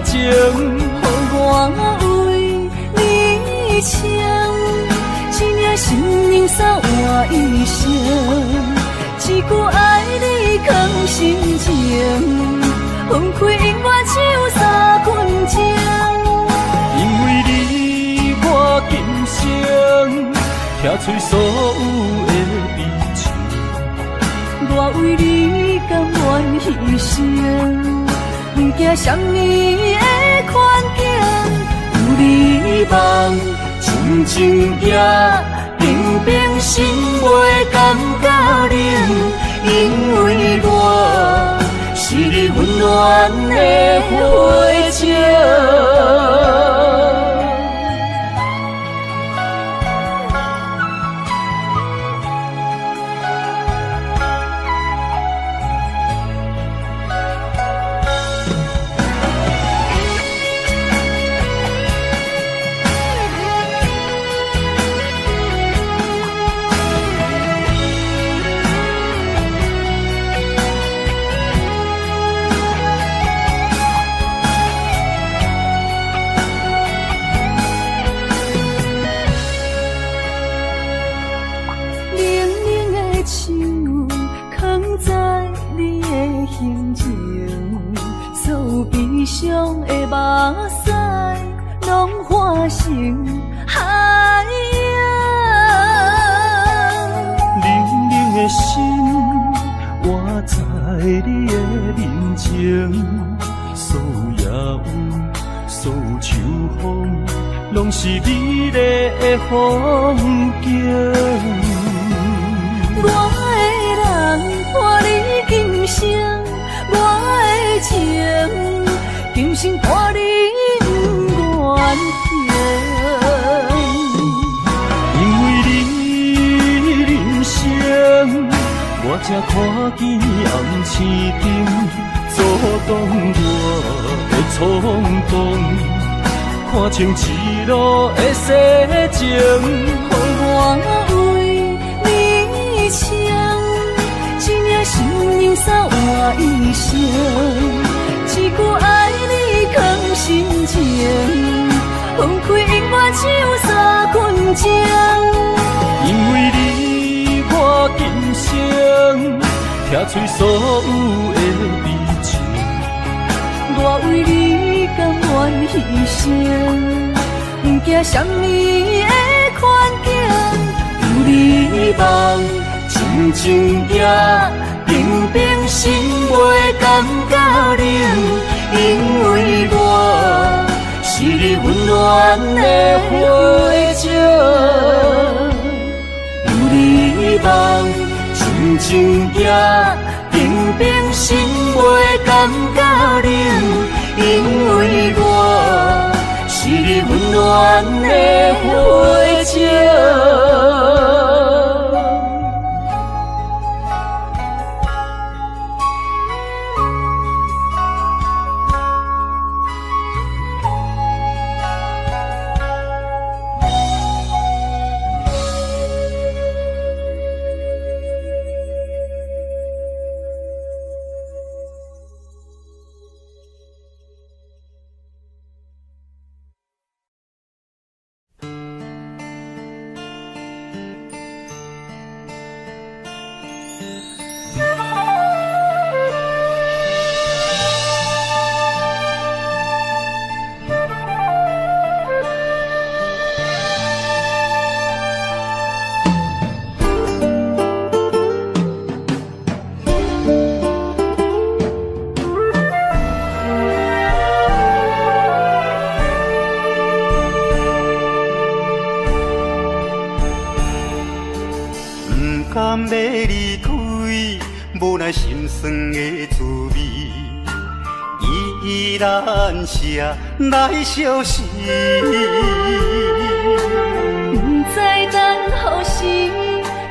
[SPEAKER 1] 情，
[SPEAKER 4] 我为你唱，一领心灵扫换一生，一句爱你藏心情，分开永远只有三分钟。
[SPEAKER 1] 因为你我今生听碎所有的悲情，
[SPEAKER 4] 我为你甘愿牺牲。惊什么的环境？有你梦，静静也平平心袂感觉冷，因为我是你温暖的花情。伤的目屎，拢化成海洋。
[SPEAKER 1] 冷冷的心，活在你的面前，所有野雨，所有秋风，拢是美丽的风景。
[SPEAKER 4] 我的人，伴你今生，我的情。今生伴你不愿停，
[SPEAKER 1] 因为你人生，我才看见红青灯，阻挡我的冲动，看清一路的世情。
[SPEAKER 4] 予我为你唱，一领心灵扫换一生。一句爱你藏心情，分开永远只有三分钟。
[SPEAKER 1] 因为你，我今生听出所有的美情。
[SPEAKER 4] 我为你甘愿牺牲，不惊什么的环境。有你梦，静静也平平心袂感觉冷，因为我是你温暖的花情。有你梦，静静也平平心袂感觉冷，因为我是你温暖的花情。
[SPEAKER 3] 甘要离开，无奈心酸的滋味，依然写来相思。
[SPEAKER 4] 不知等何时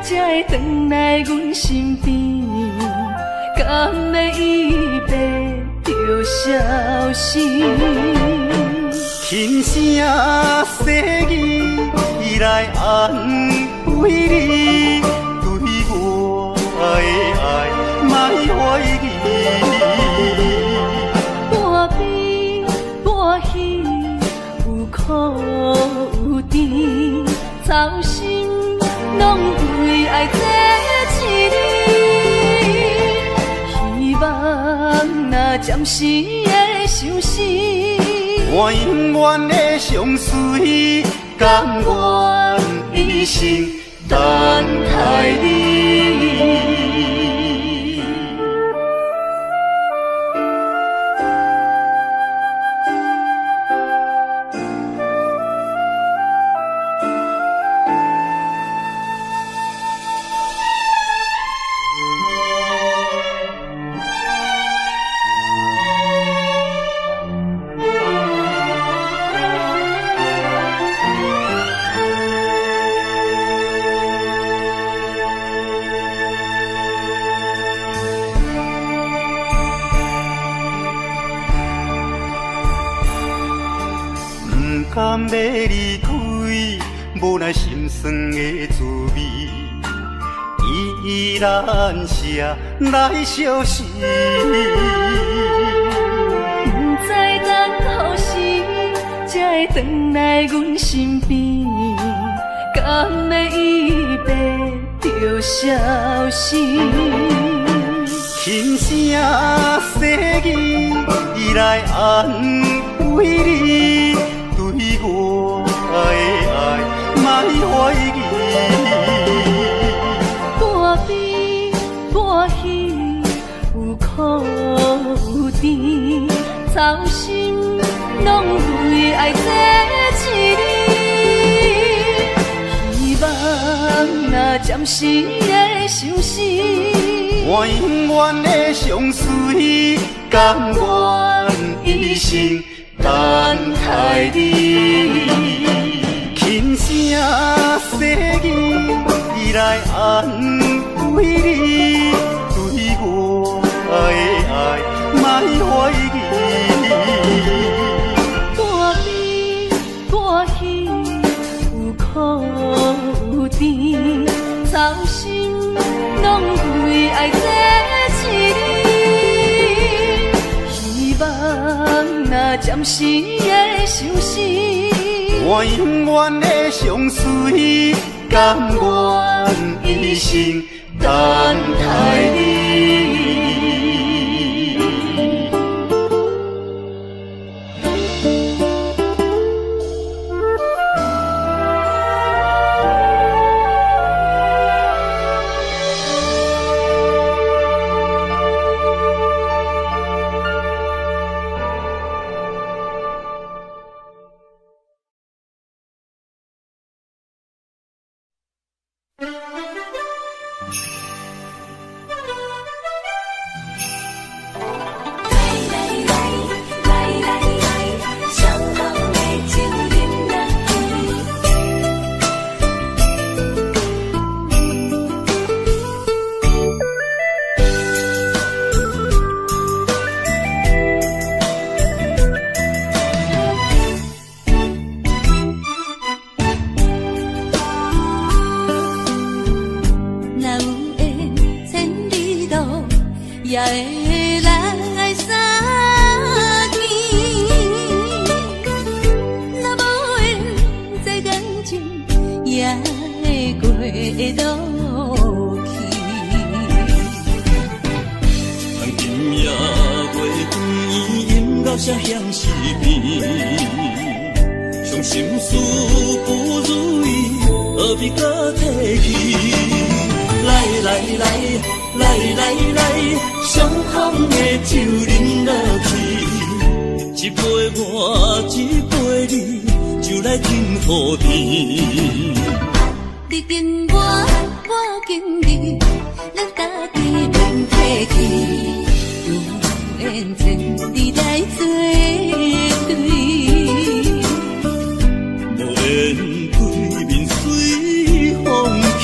[SPEAKER 4] 才会回来阮身边，甘要一别就消失。
[SPEAKER 3] 轻声细语来安慰你。我的爱，莫怀疑。
[SPEAKER 4] 半悲半喜，有苦有甜，操心拢为爱这一日。希望若暂时的相思，
[SPEAKER 3] 我永远的相随，甘愿一生等待你。甘要离开，无奈心酸的滋味，依然写来相思。
[SPEAKER 4] 不知等何时才会回来阮身边，甘要伊白着消失。
[SPEAKER 3] 轻声细语来安慰你，对我的爱莫怀疑。
[SPEAKER 4] 半悲半喜，有苦有甜，操心拢为爱这一日。希望若暂时的相思，
[SPEAKER 3] 我永远的相随，甘愿一生等待你。轻声细语来安慰你，对我的爱莫怀疑。
[SPEAKER 4] 半悲半喜，有苦有甜，操心拢为爱这一日。希望若暂时的相思，
[SPEAKER 3] 我永远的相随，甘愿一生等待你。
[SPEAKER 4] 也会来相见，若无缘在感情，也会过渡去。
[SPEAKER 1] 今夜月光饮到声响是变，伤心事不如意，何必搁提起？来，伤风的酒饮落去，一杯我，一杯你，就来敬予甜。
[SPEAKER 4] 你敬我，我敬你，咱家己免客气，有缘千里来作对，
[SPEAKER 1] 无缘对面随风去。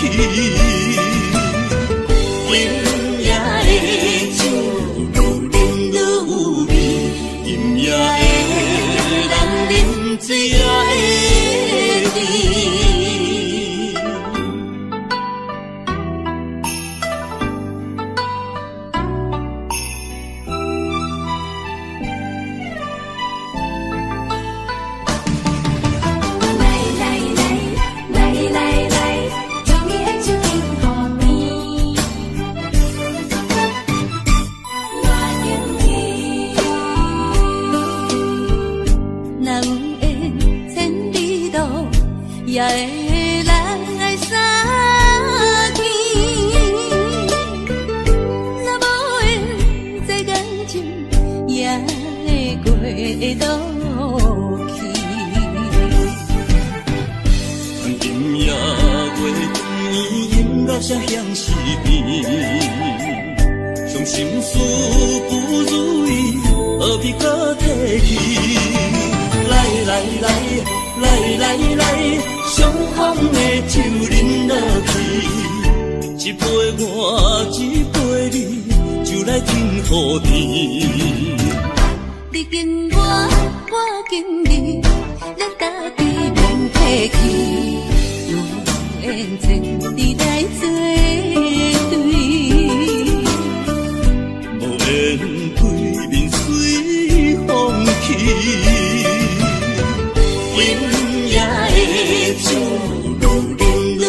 [SPEAKER 4] 也会来相见，若无缘在感情，也会过渡去。
[SPEAKER 1] 今夜月光饮到声响是变，伤心事不如意，何必搁提起？来，伤风的酒饮落去，一杯我，一杯你，就来敬予甜。
[SPEAKER 4] 你敬我，我敬你，咱家己免客气，有缘前你来作对。
[SPEAKER 1] 无缘对面随风去，
[SPEAKER 7] 今夜的酒愈饮愈有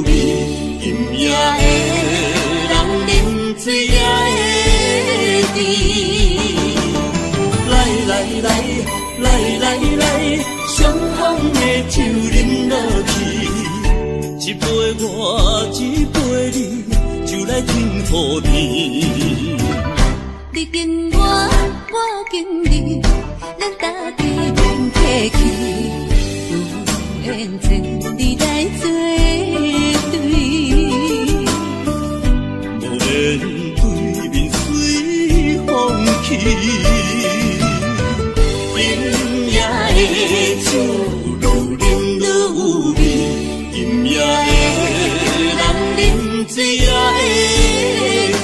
[SPEAKER 7] 味，今夜的人饮醉也会醉。来来来来来来，双方的酒饮落去，一杯我一杯你，就来甜乎甜。
[SPEAKER 4] 你敬我，我敬你，咱家己免客气，有缘前你来作对。
[SPEAKER 1] 无缘对面随风去，
[SPEAKER 7] 今夜的酒愈饮愈有味，今夜的人饮醉也会醉。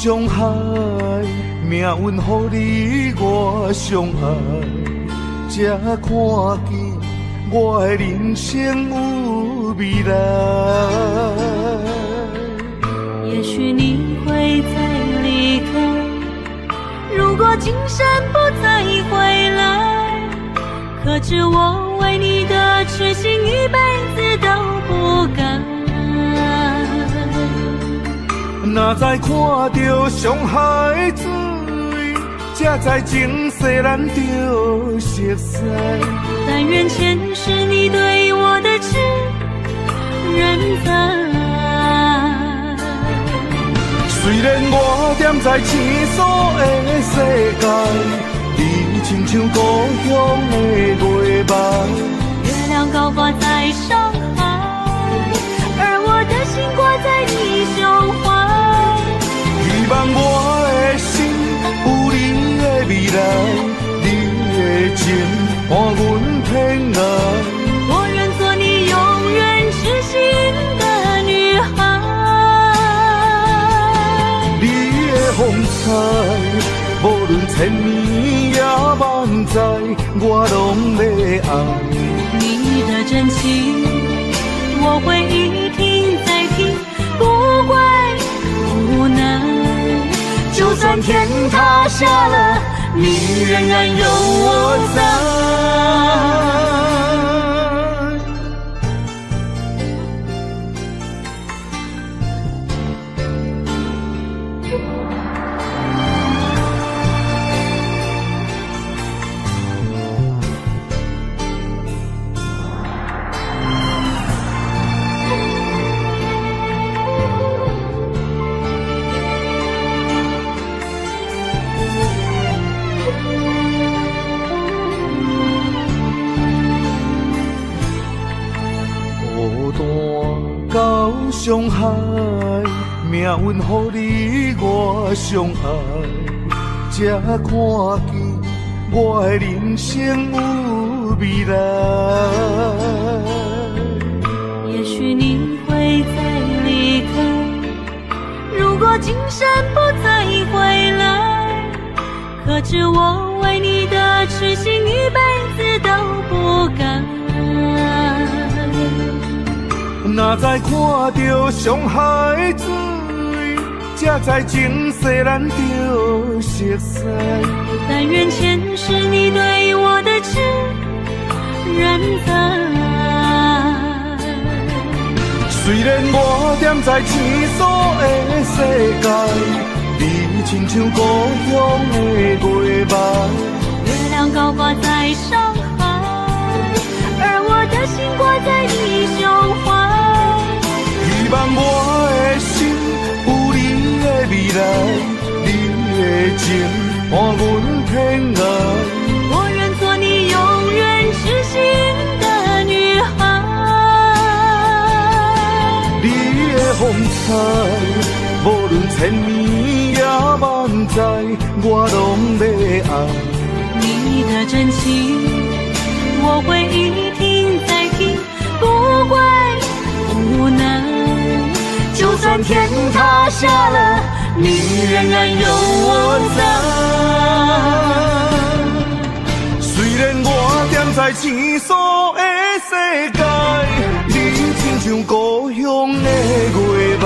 [SPEAKER 1] 伤害，命运予你我相爱，才看见我的人生有未来。
[SPEAKER 4] 也许你会再离开，如果今生不再回来，可知我为你的痴心一辈子都不改。
[SPEAKER 1] 若再看到伤害水，才知情世咱着熟悉。
[SPEAKER 4] 但愿前世你对我的痴仍在。
[SPEAKER 1] 虽然我踮在青锁的世界，你亲像故乡的月白。
[SPEAKER 4] 月亮高挂在上海，而我的心挂在你胸怀。
[SPEAKER 1] 希望我的心有你的未来，你的情伴阮天涯。
[SPEAKER 4] 我愿做你永远痴心的女孩。
[SPEAKER 1] 你的风采，无论千年也万载，我拢要爱。
[SPEAKER 4] 你的真情，我会一听再听，不会无奈。就算天塌下了，你仍然有我在。
[SPEAKER 1] 伤害，命运予你我相爱，才看见我的人生有未来。
[SPEAKER 4] 也许你会再离开，如果今生不再回来，可知我为你的痴心一辈子都不改。
[SPEAKER 8] 哪知看到上海水，才知情世咱着熟悉。
[SPEAKER 4] 但愿前世你对我的痴人在。
[SPEAKER 8] 虽然我踮在青锁的世界，你亲像故乡的月白。
[SPEAKER 4] 月亮高挂在上海，而我的心挂在你胸怀。
[SPEAKER 8] 希望我的心有你的未来，你的情伴阮天涯。
[SPEAKER 4] 我愿做你永远痴心的女孩。
[SPEAKER 8] 你的风采，无论千年也万载，我拢要爱。
[SPEAKER 4] 你的真情，我会一听再听，不会无奈。就算天塌下了，你仍然有我在。
[SPEAKER 8] 虽然我踮在青锁的世界，你亲像故乡的月白。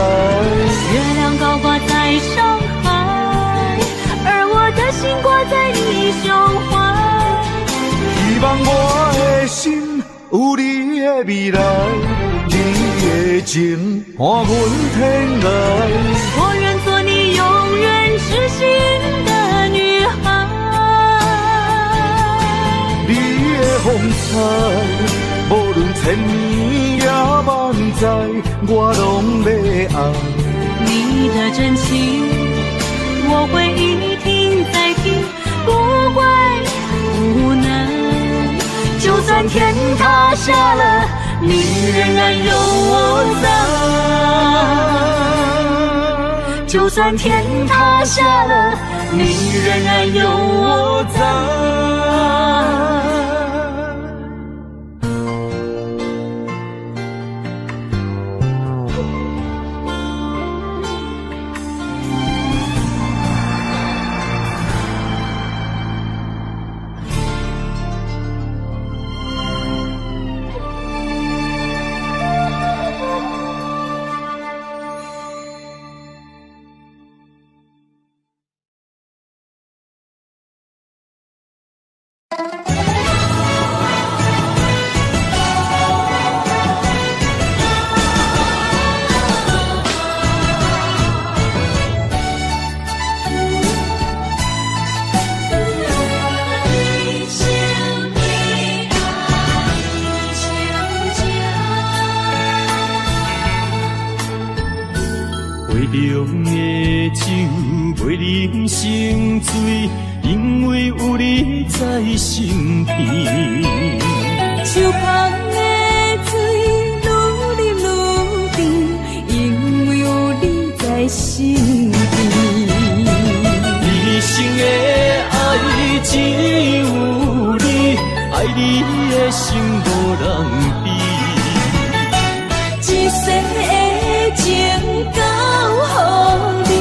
[SPEAKER 4] 月亮高挂在上海，而我的心挂在你胸怀。
[SPEAKER 8] 希望我的心有你的未来，你的情伴阮天涯。
[SPEAKER 4] 我愿做你永远痴心的女孩。
[SPEAKER 8] 你的风采，无论千年也万载，我拢要爱。
[SPEAKER 4] 你的真情，我会一听再听，不会无奈。就算天塌下了，你仍然有我在。就算天塌下了，你仍然有我在。
[SPEAKER 1] 因为有你在身边，
[SPEAKER 4] 手捧的水愈啉愈甜，因为有你在身边。
[SPEAKER 1] 一生的爱只有你，爱你的心无人比。
[SPEAKER 4] 一世的情交予你，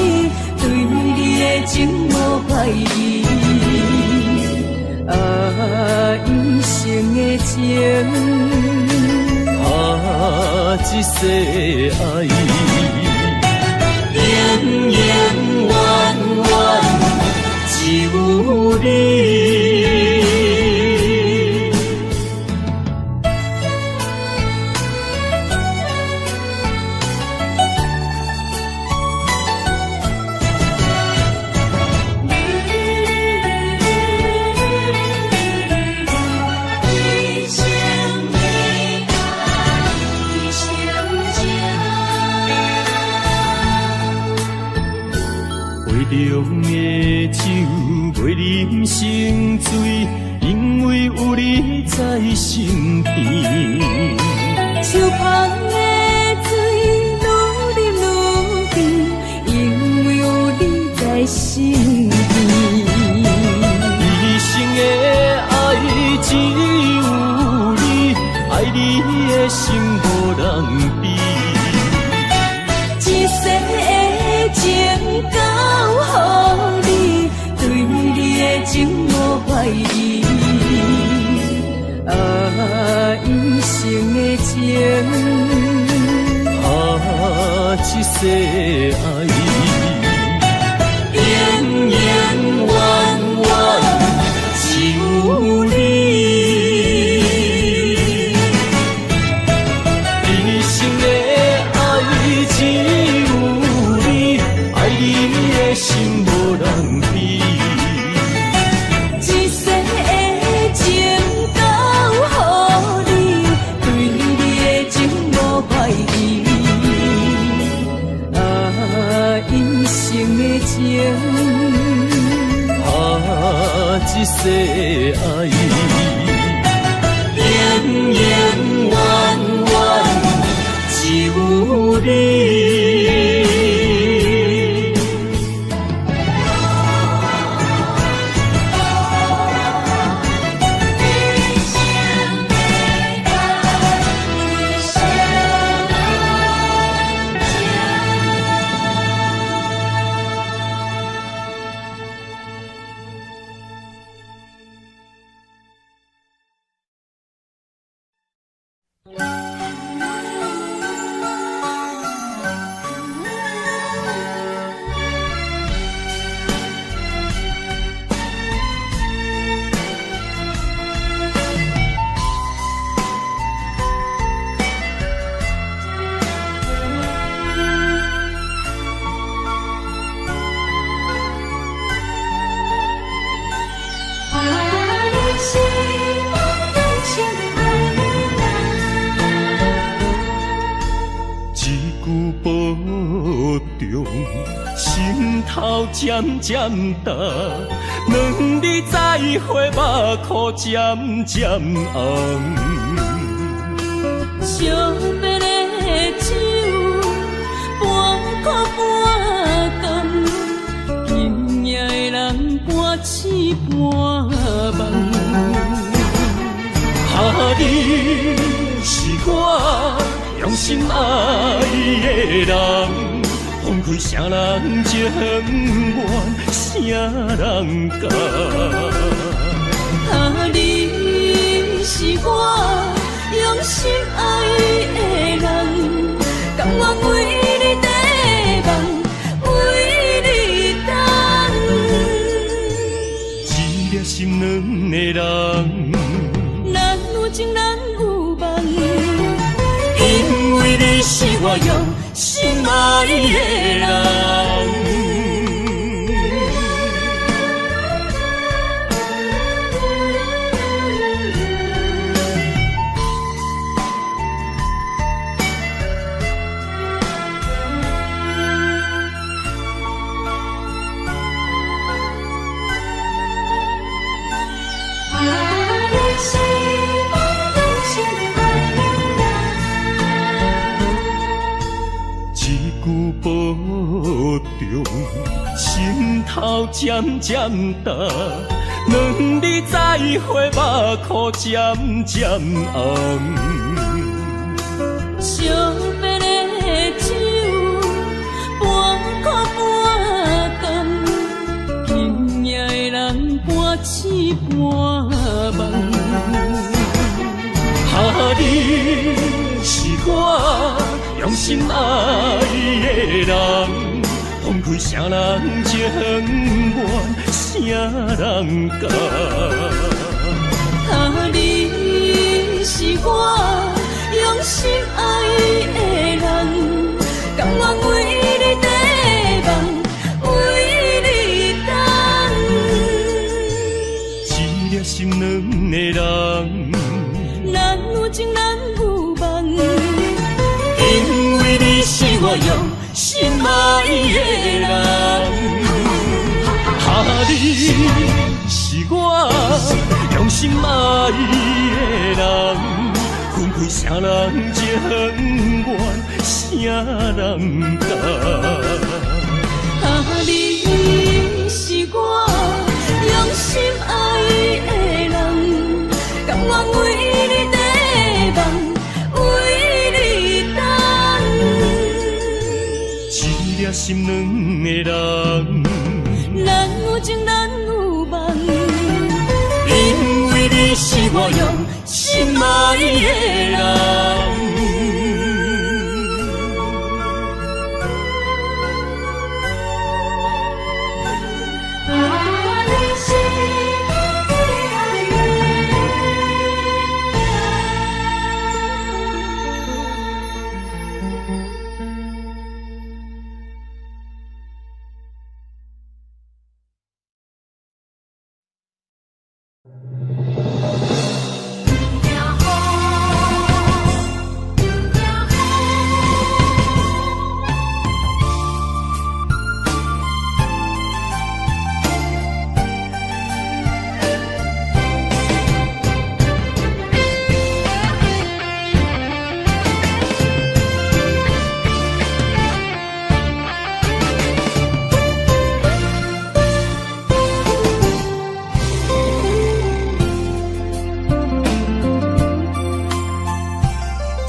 [SPEAKER 4] 对你的情无怀疑。一生的情，
[SPEAKER 1] 一世爱，永永远远只有你。用的酒袂啉成醉，因为有你在身边。
[SPEAKER 4] 手捧的水愈啉愈甜，因为有你在身边。
[SPEAKER 1] 一生的爱只有你，爱你的心无人比。
[SPEAKER 4] 一世的情交予你，对你的情无怀疑。一生的情。
[SPEAKER 1] 一世爱，
[SPEAKER 7] 永永远远只有你。
[SPEAKER 1] 一生的爱只有你，爱你的心无人比。
[SPEAKER 4] 一世的情交予你，对你的情无怀疑。一生的情，
[SPEAKER 1] 一世爱，
[SPEAKER 7] 永永远远只有你。
[SPEAKER 1] 渐渐淡，两日再会，目眶渐渐红。
[SPEAKER 4] 惜别的酒，半苦半甘，今夜的人半醒半梦。
[SPEAKER 1] 你是我用心爱的人。放开啥人情愿，啥人甘？
[SPEAKER 4] 你是我用心爱的人，甘愿为你地梦，为你等。
[SPEAKER 1] 一粒心软的人，
[SPEAKER 4] 咱有情咱有梦，
[SPEAKER 1] 因为你是我用心爱的人。保重，心头渐渐淡，两日再会，目眶渐渐红。
[SPEAKER 4] 惜别的酒，半苦半甘，今夜的人半醒半梦。
[SPEAKER 1] 你是我用心爱的人，放开啥人情愿，啥人甘？
[SPEAKER 4] 你是我用心爱的人，甘愿为你地梦，为你等。
[SPEAKER 1] 一粒心软的人，
[SPEAKER 4] 咱有情咱有梦，
[SPEAKER 1] 因为你是我用心爱的人。你是我用心爱的人，分开啥人情愿，啥人甘？
[SPEAKER 4] 你是我用心爱的人，甘愿为你地梦，为你等。
[SPEAKER 1] 一粒心软的人，
[SPEAKER 4] 咱有情咱有梦，
[SPEAKER 1] 因为你是我用心爱的人。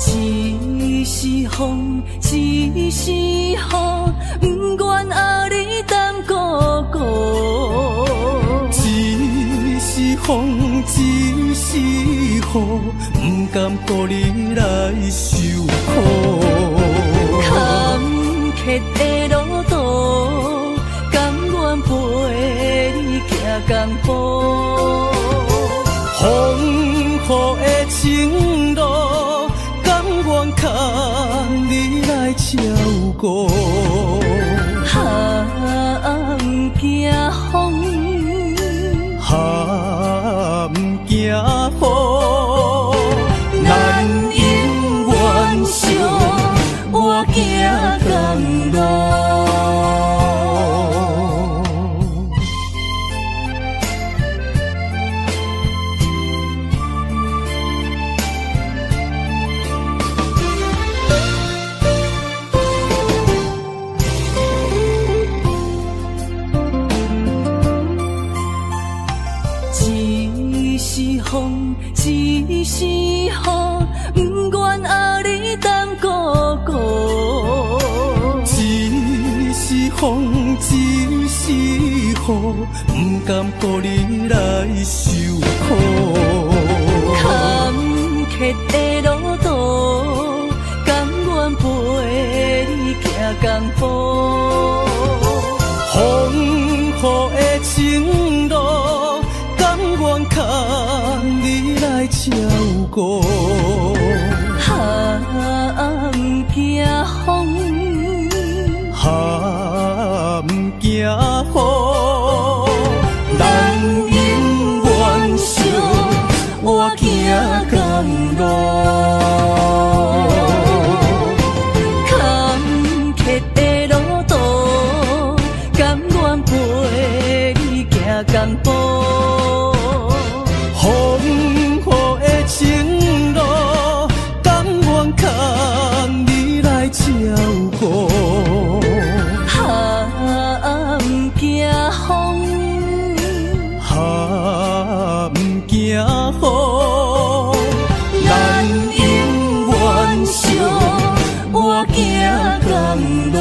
[SPEAKER 4] 一是风，一是雨，不愿阿你当孤孤。
[SPEAKER 8] 一是风，一是雨，不甘顾你来受苦。
[SPEAKER 4] 坎坷的路途，甘愿陪你行江步。
[SPEAKER 8] 风雨的情路，甘愿牵你来照顾。
[SPEAKER 4] 不惊风，
[SPEAKER 8] 不惊雨，咱永远相活行同路。
[SPEAKER 4] 一是风，一是雨，不愿阿你当孤孤。
[SPEAKER 8] 一是风，一是雨，不甘顾你来受苦。
[SPEAKER 4] 坎坷的路途，甘愿陪你行江步。
[SPEAKER 8] 风雨的情路，甘愿牵你来照顾。
[SPEAKER 4] 不惊风，
[SPEAKER 8] 不惊雨，咱永远相活行同路。
[SPEAKER 4] 坎坷的路途，甘愿陪你行江步。
[SPEAKER 8] 风雨的情路，甘愿牵你来照顾。
[SPEAKER 4] 不惊风，
[SPEAKER 8] 不惊雨，咱永远相活行同路。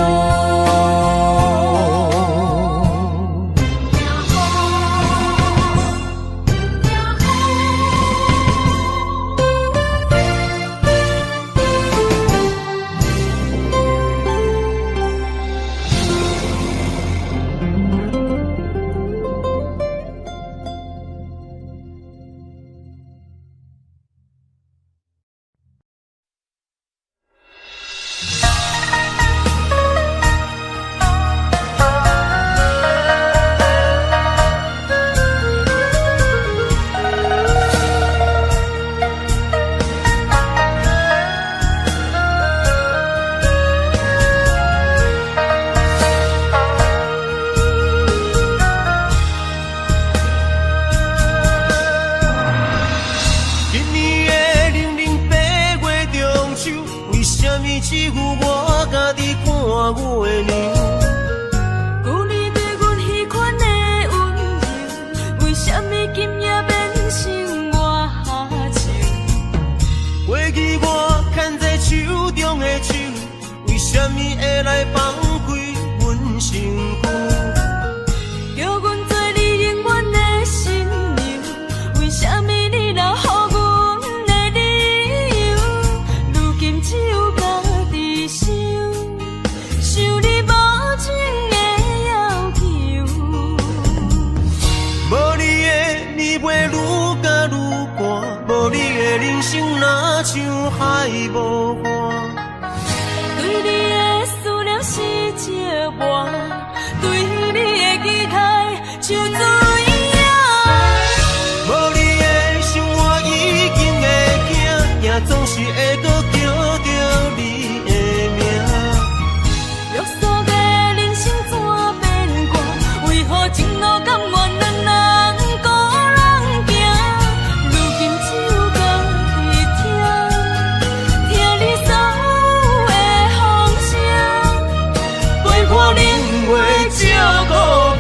[SPEAKER 6] 我领会照顾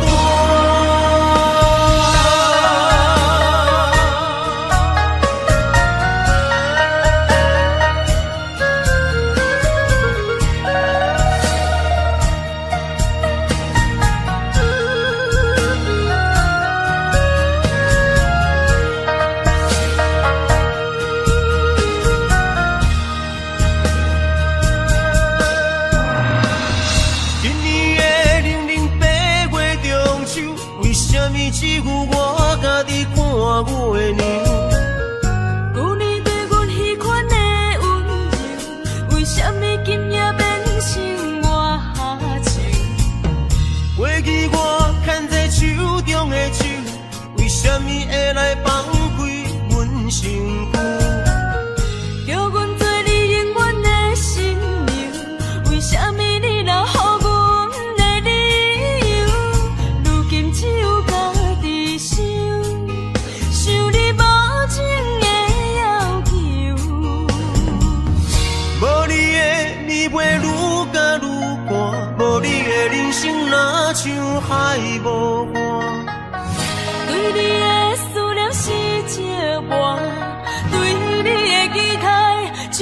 [SPEAKER 6] 我。
[SPEAKER 9] 来放开阮身躯。
[SPEAKER 4] 叫阮做你永远的心灵，为什么你若予阮的理由？如今只有家己想，想你无情的要求。
[SPEAKER 9] 无你的暝袂愈加愈寒，无你的人生若像海无岸。
[SPEAKER 4] 对你的思念是这般，对你的期待像